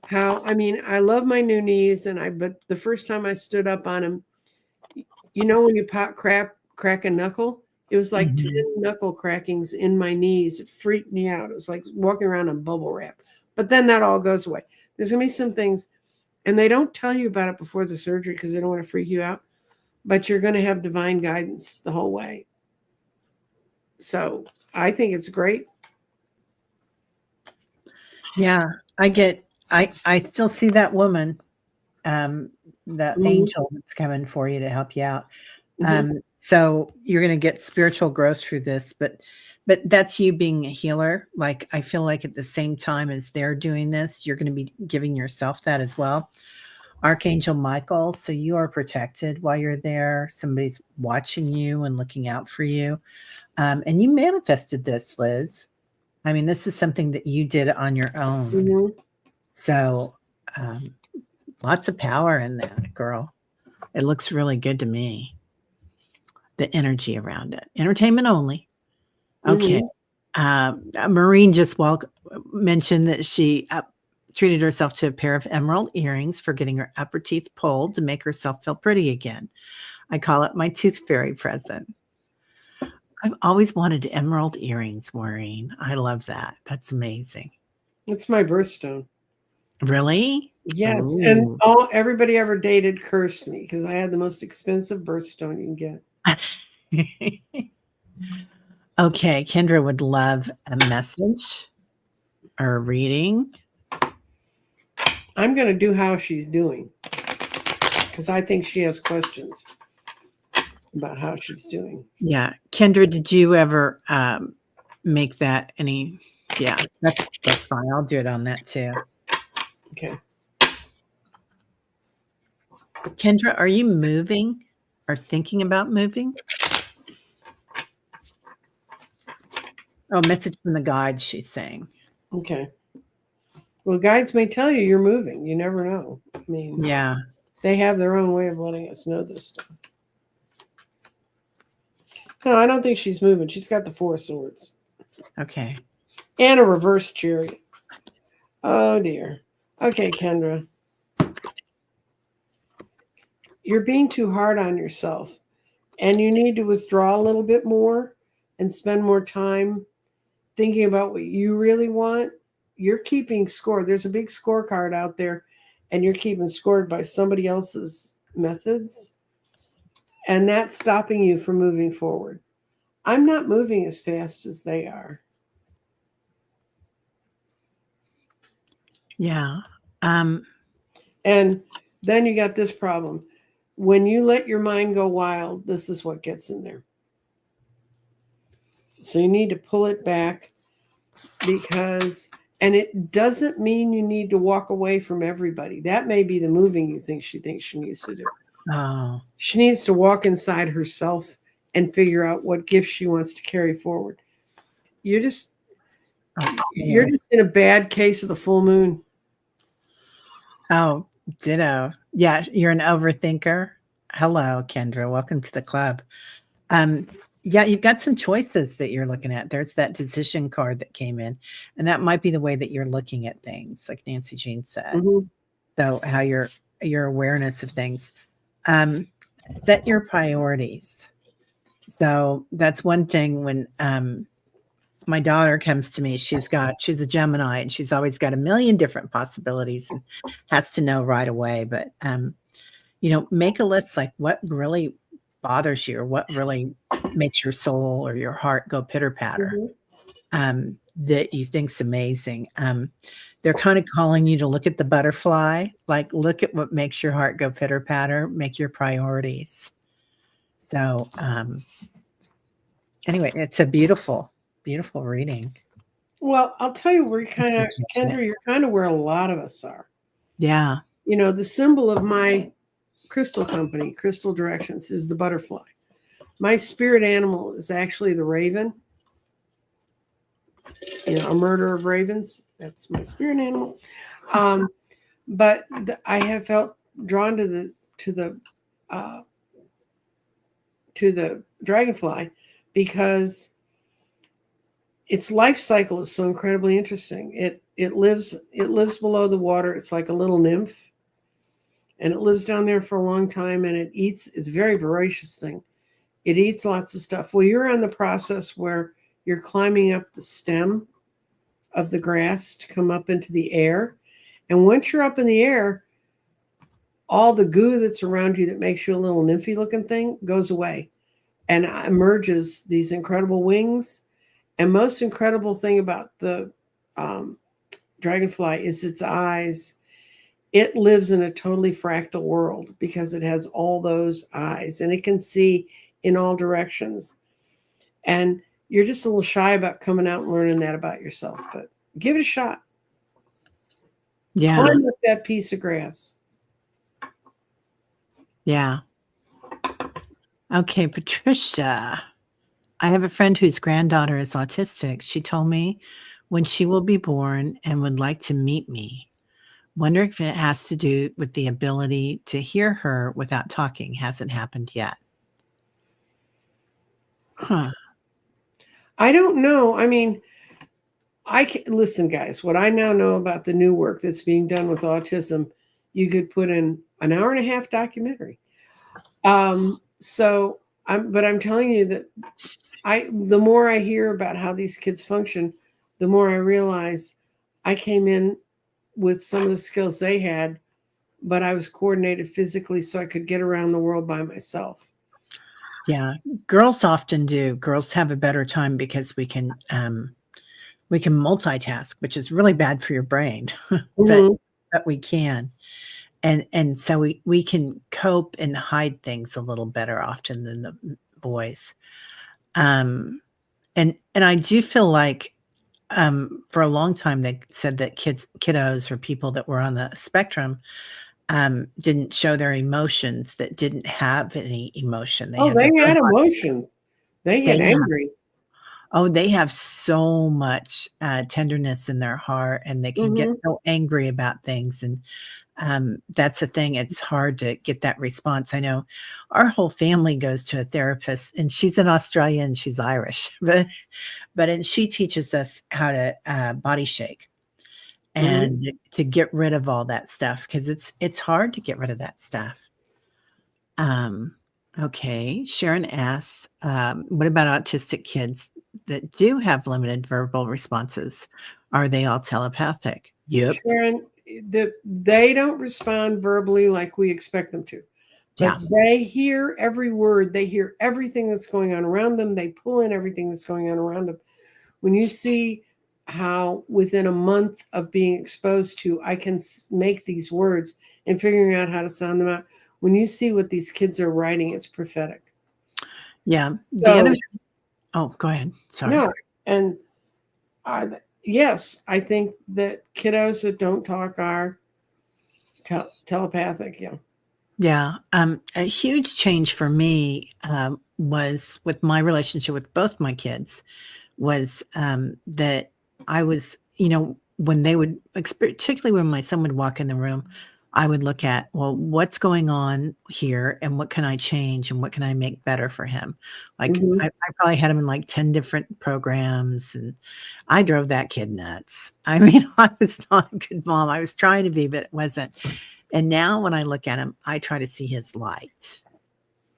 how. I mean, I love my new knees, but the first time I stood up on them, when you crack a knuckle, it was like 10 Mhm. knuckle crackings in my knees. It freaked me out. It was like walking around on bubble wrap. But then that all goes away. There's gonna be some things, and they don't tell you about it before the surgery because they don't want to freak you out. But you're gonna have divine guidance the whole way. So I think it's great. Yeah, I still see that woman, um, that Mhm. angel that's coming for you to help you out. Mhm. So you're gonna get spiritual growth through this, but that's you being a healer. Like, I feel like at the same time as they're doing this, you're gonna be giving yourself that as well. Archangel Michael, so you are protected while you're there. Somebody's watching you and looking out for you. And you manifested this, Liz. I mean, this is something that you did on your own. Mhm. So, um, lots of power in that, girl. It looks really good to me. The energy around it. Entertainment only. Okay. Mhm. Maureen just mentioned that she treated herself to a pair of emerald earrings for getting her upper teeth pulled to make herself feel pretty again. I call it my tooth fairy present. I've always wanted emerald earrings, Maureen. I love that. That's amazing. It's my birthstone. Really? Yes, and Oh. everybody ever dated cursed me because I had the most expensive birthstone you can get. Okay, Kendra would love a message or a reading. I'm going to do how she's doing because I think she has questions about how she's doing. Yeah. Kendra, did you ever make that any? Yeah, that's fine. I'll do it on that too. Okay. Kendra, are you moving or thinking about moving? Oh, message from the guide, she's saying. Okay. Well, guides may tell you you're moving. You never know. I mean, Yeah. they have their own way of letting us know this stuff. No, I don't think she's moving. She's got the Four Swords Okay. and a reverse chariot. Oh, dear. Okay, Kendra. you're being too hard on yourself, and you need to withdraw a little bit more and spend more time thinking about what you really want. You're keeping score. There's a big scorecard out there, and you're keeping scored by somebody else's methods, and that's stopping you from moving forward. I'm not moving as fast as they are. Yeah. And then you got this problem. When you let your mind go wild, this is what gets in there. So you need to pull it back, because, and it doesn't mean you need to walk away from everybody. That may be the moving you think she thinks she needs to do. Oh, She needs to walk inside herself and figure out what gifts she wants to carry forward. You're just in a bad case of the full moon. Oh, ditto. Yeah, you're an overthinker. Hello, Kendra. Welcome to the club. Yeah, you've got some choices that you're looking at. There's that decision card that came in, and that might be the way that you're looking at things, like Nancy Jean said. Mm-hmm. So how your awareness of things. Set your priorities. So that's one thing when my daughter comes to me, she's a Gemini, and she's always got a million different possibilities and has to know right away. But make a list, like what really bothers you or what really makes your soul or your heart go pitter patter, that you think's amazing. They're kind of calling you to look at the butterfly, like look at what makes your heart go pitter patter, make your priorities. So anyway, it's a beautiful, beautiful reading. Well, I'll tell you, Kendra, you're kind of where a lot of us are. Yeah. The symbol of my crystal company, Crystal Directions, is the butterfly. My spirit animal is actually the raven. A murder of ravens. That's my spirit animal. But I have felt drawn to the dragonfly because its life cycle is so incredibly interesting. It lives below the water. It's like a little nymph, and it lives down there for a long time, and it eats. It's a very voracious thing. It eats lots of stuff. Well, you're on the process where you're climbing up the stem of the grass to come up into the air. And once you're up in the air, all the goo that's around you that makes you a little nymphy looking thing goes away and emerges these incredible wings. And most incredible thing about the dragonfly is its eyes. It lives in a totally fractal world because it has all those eyes, and it can see in all directions. And you're just a little shy about coming out and learning that about yourself, but give it a shot. Yeah. Climb up that piece of grass. Yeah. Okay, Patricia. I have a friend whose granddaughter is autistic. She told me when she will be born and would like to meet me. Wonder if it has to do with the ability to hear her without talking. Hasn't happened yet. Huh. I don't know. I mean, listen, guys, what I now know about the new work that's being done with autism, you could put in an hour and a half documentary. But I'm telling you that the more I hear about how these kids function, the more I realize I came in with some of the skills they had, but I was coordinated physically so I could get around the world by myself. Yeah, girls often do. Girls have a better time because we can multitask, which is really bad for your brain, but we can. And so we can cope and hide things a little better often than the boys. And I do feel like for a long time they said that kiddos or people that were on the spectrum didn't show their emotions, that didn't have any emotion. They had emotions. They get angry. They have so much tenderness in their heart, and they can get so angry about things. And that's the thing. It's hard to get that response. I know our whole family goes to a therapist, and she's in Australia and she's Irish, and she teaches us how to body shake and to get rid of all that stuff, because it's hard to get rid of that stuff. Okay. Sharon asks, what about autistic kids that do have limited verbal responses? Are they all telepathic? Yep. Sharon, they don't respond verbally like we expect them to, Yeah. but they hear every word. They hear everything that's going on around them. They pull in everything that's going on around them. When you see how within a month of being exposed to, I can make these words and figuring out how to sound them out. When you see what these kids are writing, it's prophetic. Yeah. The So, other, oh, go ahead. Sorry. no, and yes, I think that kiddos that don't talk are telepathic. Yeah. Yeah. A huge change for me was with my relationship with both my kids was that I was, when they would, particularly when my son would walk in the room, I would look at, well, what's going on here and what can I change and what can I make better for him? Like Mm-hmm. I probably had him in like 10 different programs and I drove that kid nuts. I mean, I was not a good mom. I was trying to be, but it wasn't. And now when I look at him, I try to see his light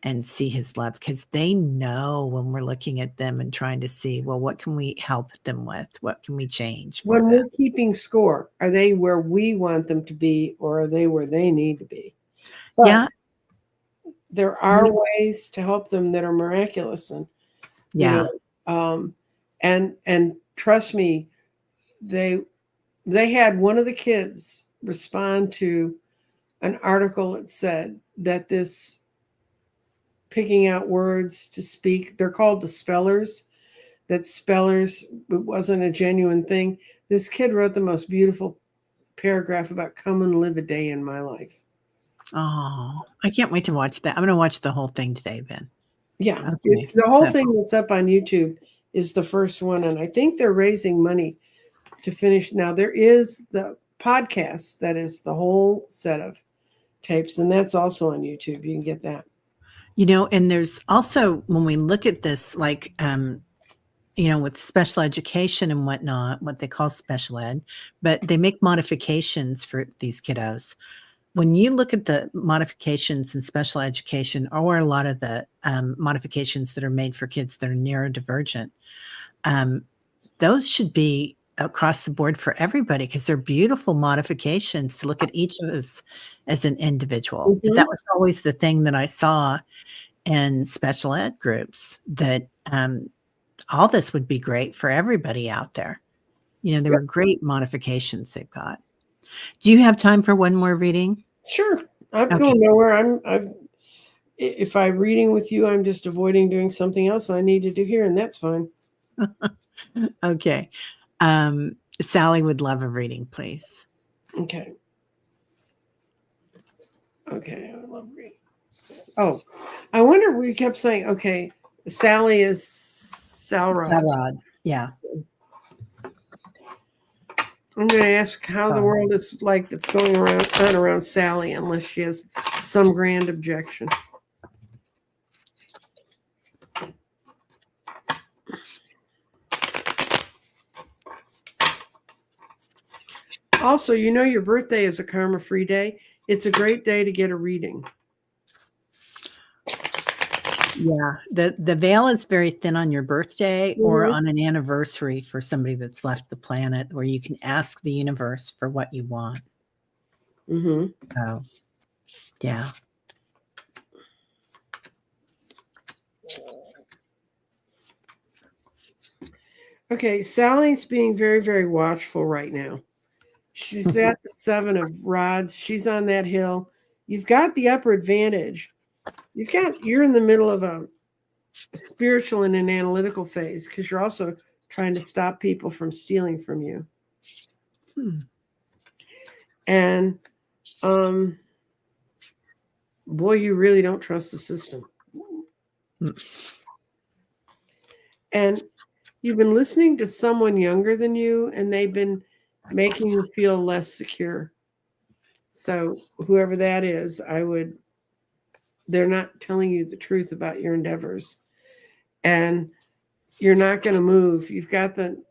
and see his love because they know when we're looking at them and trying to see, well, what can we help them with? What can we change for When them? we're keeping score, are they where we want them to be, or are they where they need to be? But Yeah. there are ways to help them that are miraculous, and Yeah. and trust me, they had one of the kids respond to an article that said that this picking out words to speak, they're called the spellers, that spellers, it wasn't a genuine thing. This kid wrote the most beautiful paragraph about come and live a day in my life. Oh, I can't wait to watch that. I'm going to watch the whole thing today then. Yeah, Okay. it's the whole thing that's up on YouTube is the first one, and I think they're raising money to finish. Now there is the podcast that is the whole set of tapes, and that's also on YouTube. You can get that. And there's also when we look at this, like with special education and whatnot, what they call special ed, but they make modifications for these kiddos. When you look at the modifications in special education or a lot of the modifications that are made for kids that are neurodivergent, those should be across the board for everybody because they're beautiful modifications to look at each of us as an individual. Mm-hmm. That was always the thing that I saw in special ed groups, that all this would be great for everybody out there. There were great modifications they've got. Do you have time for one more reading? Sure. I'm Okay. going nowhere. If I'm reading with you, I'm just avoiding doing something else I need to do here, and that's fine. Okay. Sally would love a reading, please. Okay. Okay, I love reading. Oh, I wonder. We kept saying, okay, Sally is Salrod. Salrods, yeah. I'm going to ask how the world is like that's going around Sally, unless she has some grand objection. Also, your birthday is a karma-free day. It's a great day to get a reading. Yeah, the veil is very thin on your birthday or on an anniversary for somebody that's left the planet, where you can ask the universe for what you want. Mm-hmm. Oh, yeah. Okay, Sally's being very, very watchful right now. She's at the 7 of rods. She's on that hill. You've got the upper advantage. You're in the middle of a spiritual and an analytical phase because you're also trying to stop people from stealing from you. And boy, you really don't trust the system. And you've been listening to someone younger than you, and they've been making you feel less secure. So whoever that is, they're not telling you the truth about your endeavors. And you're not going to move. You've got the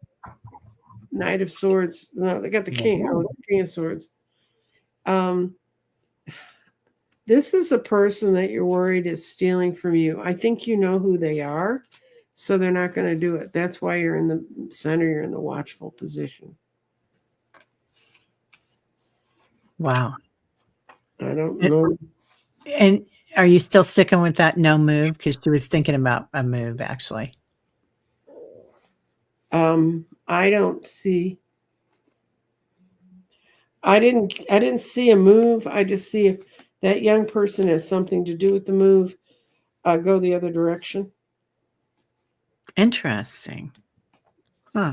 Knight of Swords. No, they got the King. Oh, it's the King of Swords. This is a person that you're worried is stealing from you. I think you know who they are, so they're not going to do it. That's why you're in the center, you're in the watchful position. Wow. I don't know. And are you still sticking with that no move? Because she was thinking about a move, actually. I don't see. I didn't see a move. I just see if that young person has something to do with the move, go the other direction. Interesting. Huh.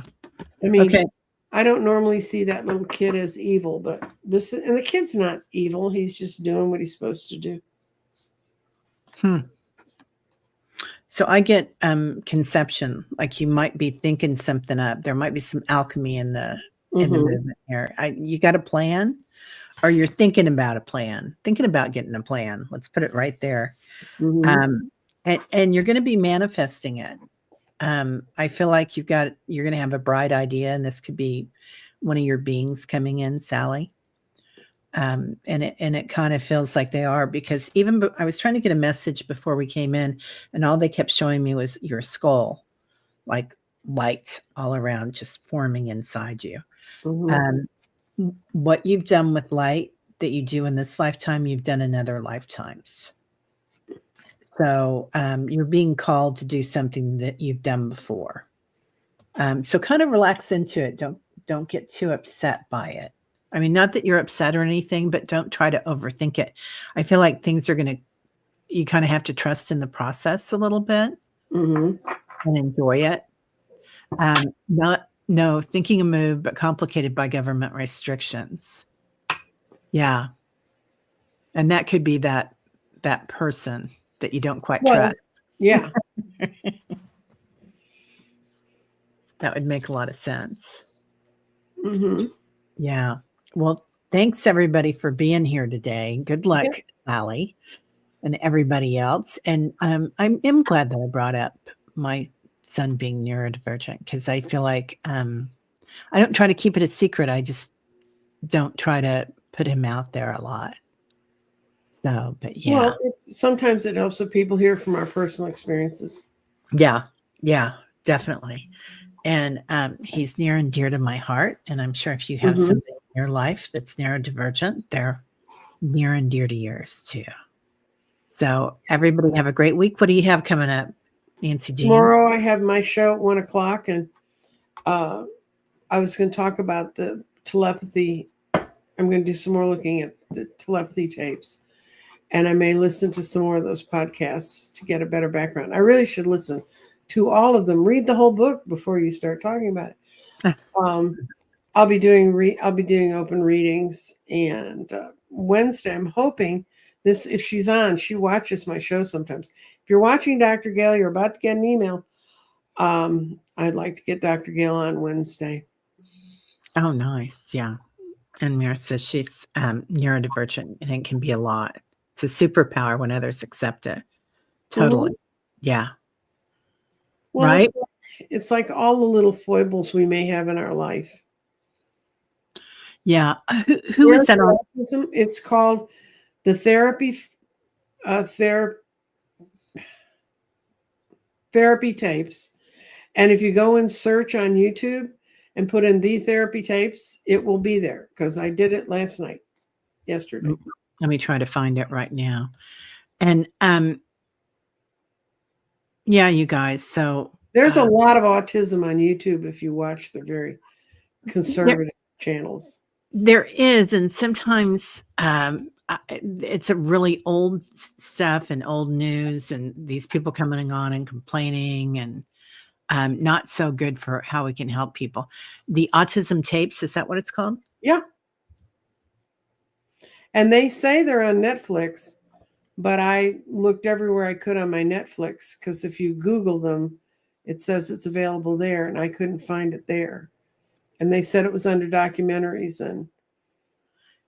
I mean, Okay. I don't normally see that little kid as evil, but and the kid's not evil. He's just doing what he's supposed to do. So I get conception, like you might be thinking something up. There might be some alchemy in the movement here. You got a plan, or you're thinking about a plan, thinking about getting a plan. Let's put it right there. And you're going to be manifesting it. I feel like you're going to have a bright idea, and this could be one of your beings coming in, Sally. And it kind of feels like they are, because I was trying to get a message before we came in, and all they kept showing me was your skull, like light all around, just forming inside you. What you've done with light that you do in this lifetime, you've done in other lifetimes. So you're being called to do something that you've done before. So kind of relax into it. Don't get too upset by it. I mean, not that you're upset or anything, but don't try to overthink it. I feel like things are you kind of have to trust in the process a little bit and enjoy it. No thinking a move, but complicated by government restrictions. Yeah. And that could be that person that you don't quite trust. Yeah. That would make a lot of sense. Yeah. Well, thanks everybody for being here today. Good luck, Sally, and everybody else. And I am glad that I brought up my son being neurodivergent, because I feel like I don't try to keep it a secret. I just don't try to put him out there a lot. So, but yeah. Well, sometimes it helps if people hear from our personal experiences. Yeah, definitely. And he's near and dear to my heart. And I'm sure if you have somebody in your life that's neurodivergent, they're near and dear to yours too. So everybody have a great week. What do you have coming up, Nancy Jean? Tomorrow I have my show at 1:00, and I was going to talk about the telepathy. I'm going to do some more looking at the telepathy tapes, and I may listen to some more of those podcasts to get a better background. I really should listen to all of them. Read the whole book before you start talking about it. I'll be doing open readings, and Wednesday I'm hoping this. If she's on, she watches my show sometimes. If you're watching Dr. Gail, you're about to get an email. I'd like to get Dr. Gail on Wednesday. Oh, nice. Yeah. And Mira says she's neurodivergent, and it can be a lot. It's a superpower when others accept it. Totally. Yeah. Well, right? It's like all the little foibles we may have in our life. Yeah. Who is that on? Autism? It's called the therapy tapes. And if you go and search on YouTube and put in the therapy tapes, it will be there, because I did it yesterday. Let me try to find it right now. And yeah, you guys. So there's a lot of autism on YouTube if you watch the very conservative channels. There is, and sometimes it's a really old stuff and old news, and these people coming on and complaining, and not so good for how we can help people. The autism tapes, is that what it's called? Yeah. And they say they're on Netflix, but I looked everywhere I could on my Netflix, because if you Google them, it says it's available there, and I couldn't find it there. And they said it was under documentaries. And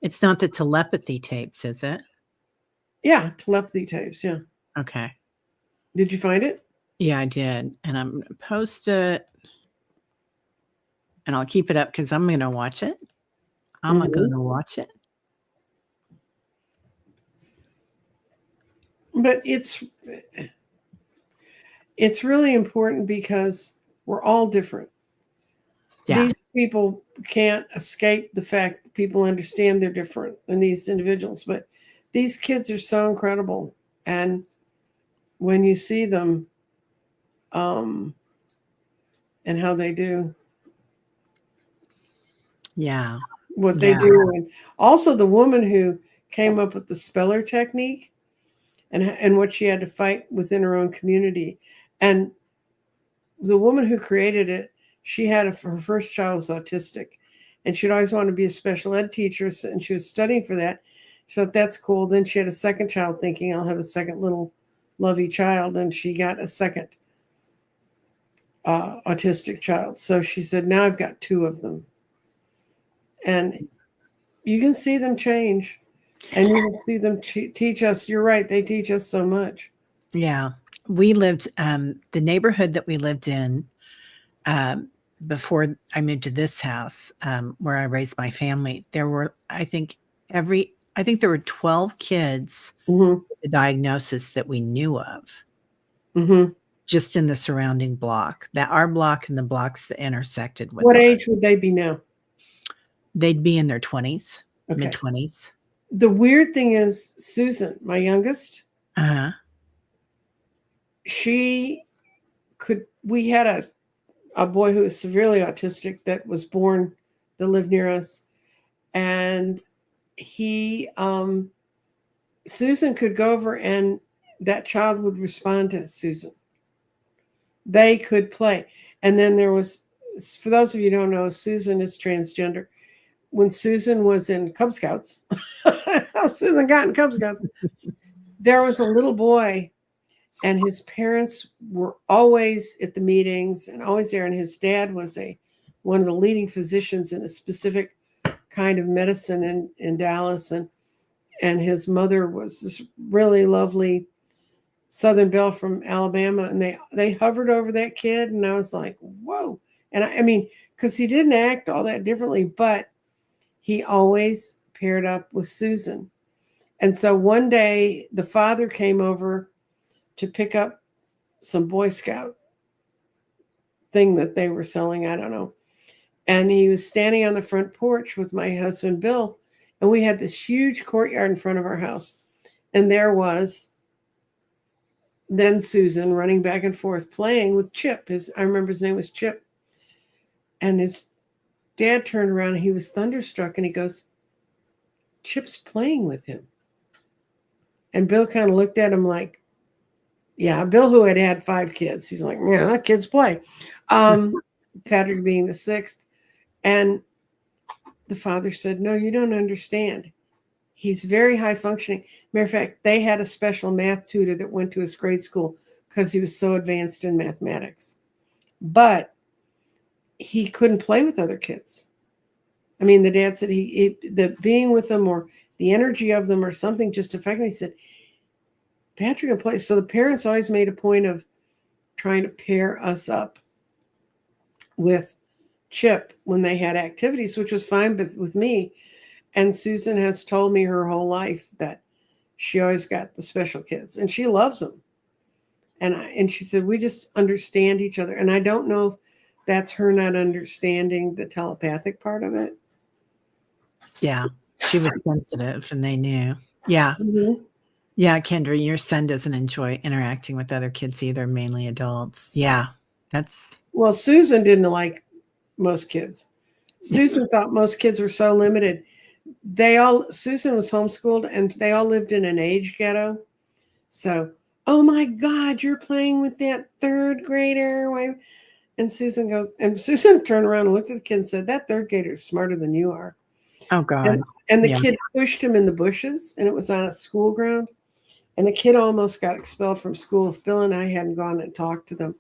it's not the telepathy tapes, is it? Yeah, telepathy tapes. Yeah. Okay. Did you find it? Yeah, I did. And I'm going to post it, and I'll keep it up because I'm going to watch it. I'm going to watch it. But it's really important because we're all different. Yeah. These people can't escape the fact that people understand they're different than these individuals. But these kids are so incredible. And when you see them and how they do Yeah. what they Yeah. do. And also the woman who came up with the speller technique and what she had to fight within her own community. And the woman who created it, she had her first child was autistic, and she'd always wanted to be a special ed teacher, and she was studying for that. So that's cool. Then she had a second child, thinking I'll have a second little lovey child, and she got a second autistic child. So she said, now I've got two of them, and you can see them change, and you can see them teach us. You're right; they teach us so much. Yeah. We lived the neighborhood that we lived in before I moved to this house where I raised my family. There were, I think there were 12 kids Mm-hmm. with the diagnosis that we knew of Mm-hmm. just in the surrounding block, that our block and the blocks that intersected with What ours. age would they be now? They'd be in their 20s, Okay. mid 20s. The weird thing is, Susan, my youngest, Uh-huh. we had a boy who was severely autistic that was born, that lived near us. And Susan could go over and that child would respond to Susan. They could play. And then there was, for those of you who don't know, Susan is transgender. When Susan was in Cub Scouts, Susan got in Cub Scouts, there was a little boy, and his parents were always at the meetings and always there. And his dad was one of the leading physicians in a specific kind of medicine in Dallas. And his mother was this really lovely Southern belle from Alabama. And they hovered over that kid. And I was like, whoa. And I mean, because he didn't act all that differently, but he always paired up with Susan. And so one day the father came over to pick up some Boy Scout thing that they were selling. I don't know. And he was standing on the front porch with my husband, Bill. And we had this huge courtyard in front of our house. And there was then Susan running back and forth playing with Chip. I remember his name was Chip. And his dad turned around and he was thunderstruck and he goes, Chip's playing with him. And Bill kind of looked at him like, yeah, Bill, who had 5 kids. He's like, yeah, that kids play. Patrick being the 6th. And the father said, no, you don't understand. He's very high functioning. Matter of fact, they had a special math tutor that went to his grade school because he was so advanced in mathematics. But he couldn't play with other kids. I mean, the dad said the being with them or the energy of them or something just affected him. He said, Patrick can play. So the parents always made a point of trying to pair us up with Chip when they had activities, which was fine with me. And Susan has told me her whole life that she always got the special kids and she loves them. And she said, we just understand each other. And I don't know if that's her not understanding the telepathic part of it. Yeah. She was sensitive and they knew. Yeah. Mm-hmm. Yeah, Kendra, your son doesn't enjoy interacting with other kids either, mainly adults. Yeah, Well, Susan didn't like most kids. Susan thought most kids were so limited. Susan was homeschooled and they all lived in an age ghetto. So, oh my God, you're playing with that 3rd grader. And Susan turned around and looked at the kid and said, that 3rd grader is smarter than you are. Oh God. And the kid pushed him in the bushes and it was on a school ground. And the kid almost got expelled from school if Bill and I hadn't gone and talked to them.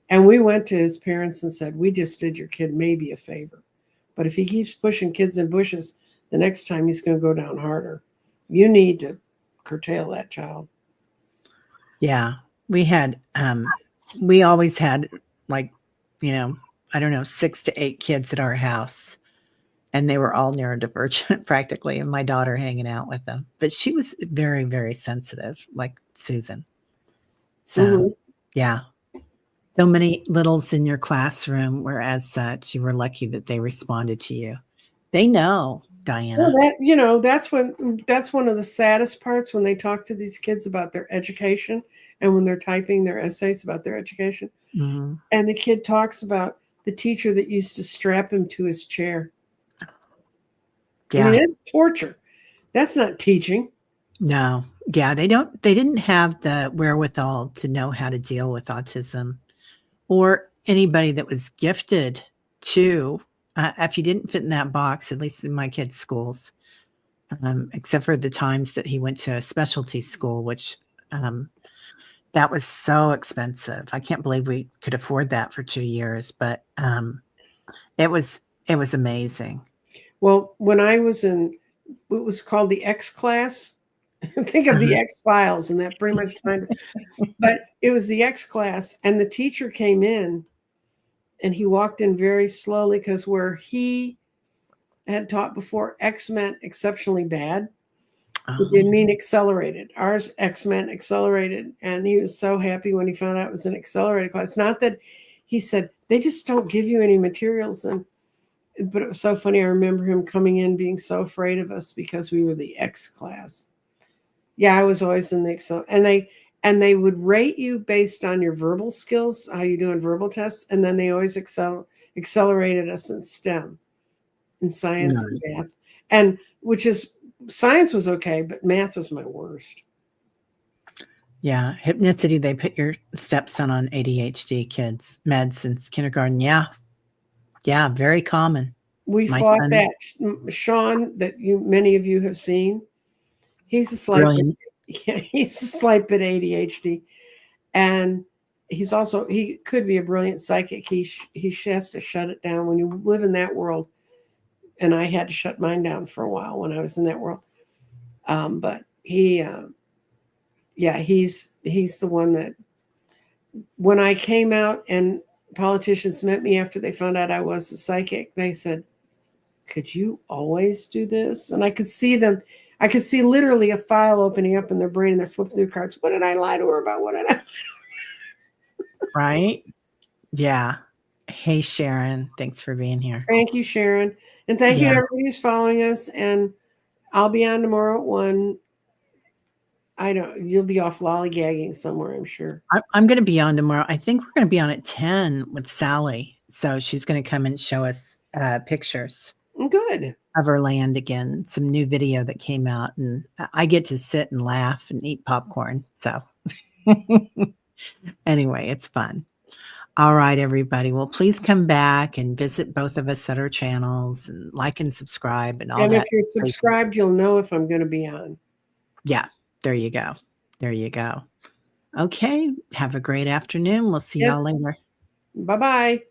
And we went to his parents and said, we just did your kid maybe a favor. But if he keeps pushing kids in bushes, the next time he's going to go down harder. You need to curtail that child. Yeah. We always had like, I don't know, 6 to 8 kids at our house. and they were all neurodivergent practically, and my daughter hanging out with them. But she was very, very sensitive, like Susan. So, yeah. So many littles in your classroom were as such. You were lucky that they responded to you. They know, Diana. Well, that's one of the saddest parts when they talk to these kids about their education and when they're typing their essays about their education. Mm-hmm. And the kid talks about the teacher that used to strap him to his chair. Yeah. I mean, that's torture. That's not teaching. No. Yeah, they didn't have the wherewithal to know how to deal with autism or anybody that was gifted to, if you didn't fit in that box, at least in my kid's schools, except for the times that he went to a specialty school, which that was so expensive. I can't believe we could afford that for 2 years, but it was amazing. Well, when I was in, it was called the X class. Think of the X Files, and that pretty much kind of, but it was the X class, and the teacher came in, and he walked in very slowly because where he had taught before, X meant exceptionally bad. It didn't mean accelerated. Ours X meant accelerated, and he was so happy when he found out it was an accelerated class. Not that he said they just don't give you any materials, but it was so funny. I remember him coming in being so afraid of us because we were the X class. Yeah, I was always in the Excel, and they would rate you based on your verbal skills, how you do on verbal tests, and then they always accelerated us in STEM, in science and math, and which is science was okay, but math was my worst. Yeah, hypnicity. They put your stepson on ADHD kids meds since kindergarten. Yeah, very common. We fought that. Sean, that many of you have seen. He's a slight bit, he's a slight bit ADHD, and he could be a brilliant psychic. He has to shut it down when you live in that world, and I had to shut mine down for a while when I was in that world. But he's the one that when I came out and politicians met me after they found out I was a psychic, they said, "Could you always do this?" And I could see them. I could see literally a file opening up in their brain and they're flipping through cards. What did I lie to her about? What did I? Right? Yeah. Hey, Sharon. Thanks for being here. Thank you, Sharon. And thank you to everybody who's following us. And I'll be on tomorrow at 1. You'll be off lollygagging somewhere, I'm sure. I'm going to be on tomorrow. I think we're going to be on at 10 with Sally. So she's going to come and show us pictures. Good. Of her land again, some new video that came out, and I get to sit and laugh and eat popcorn. So anyway, it's fun. All right, everybody. Well, please come back and visit both of us at our channels and like and subscribe and all that. And if you're subscribed, you'll know if I'm going to be on. Yeah, there you go. There you go. Okay. Have a great afternoon. We'll see y'all later. Bye-bye.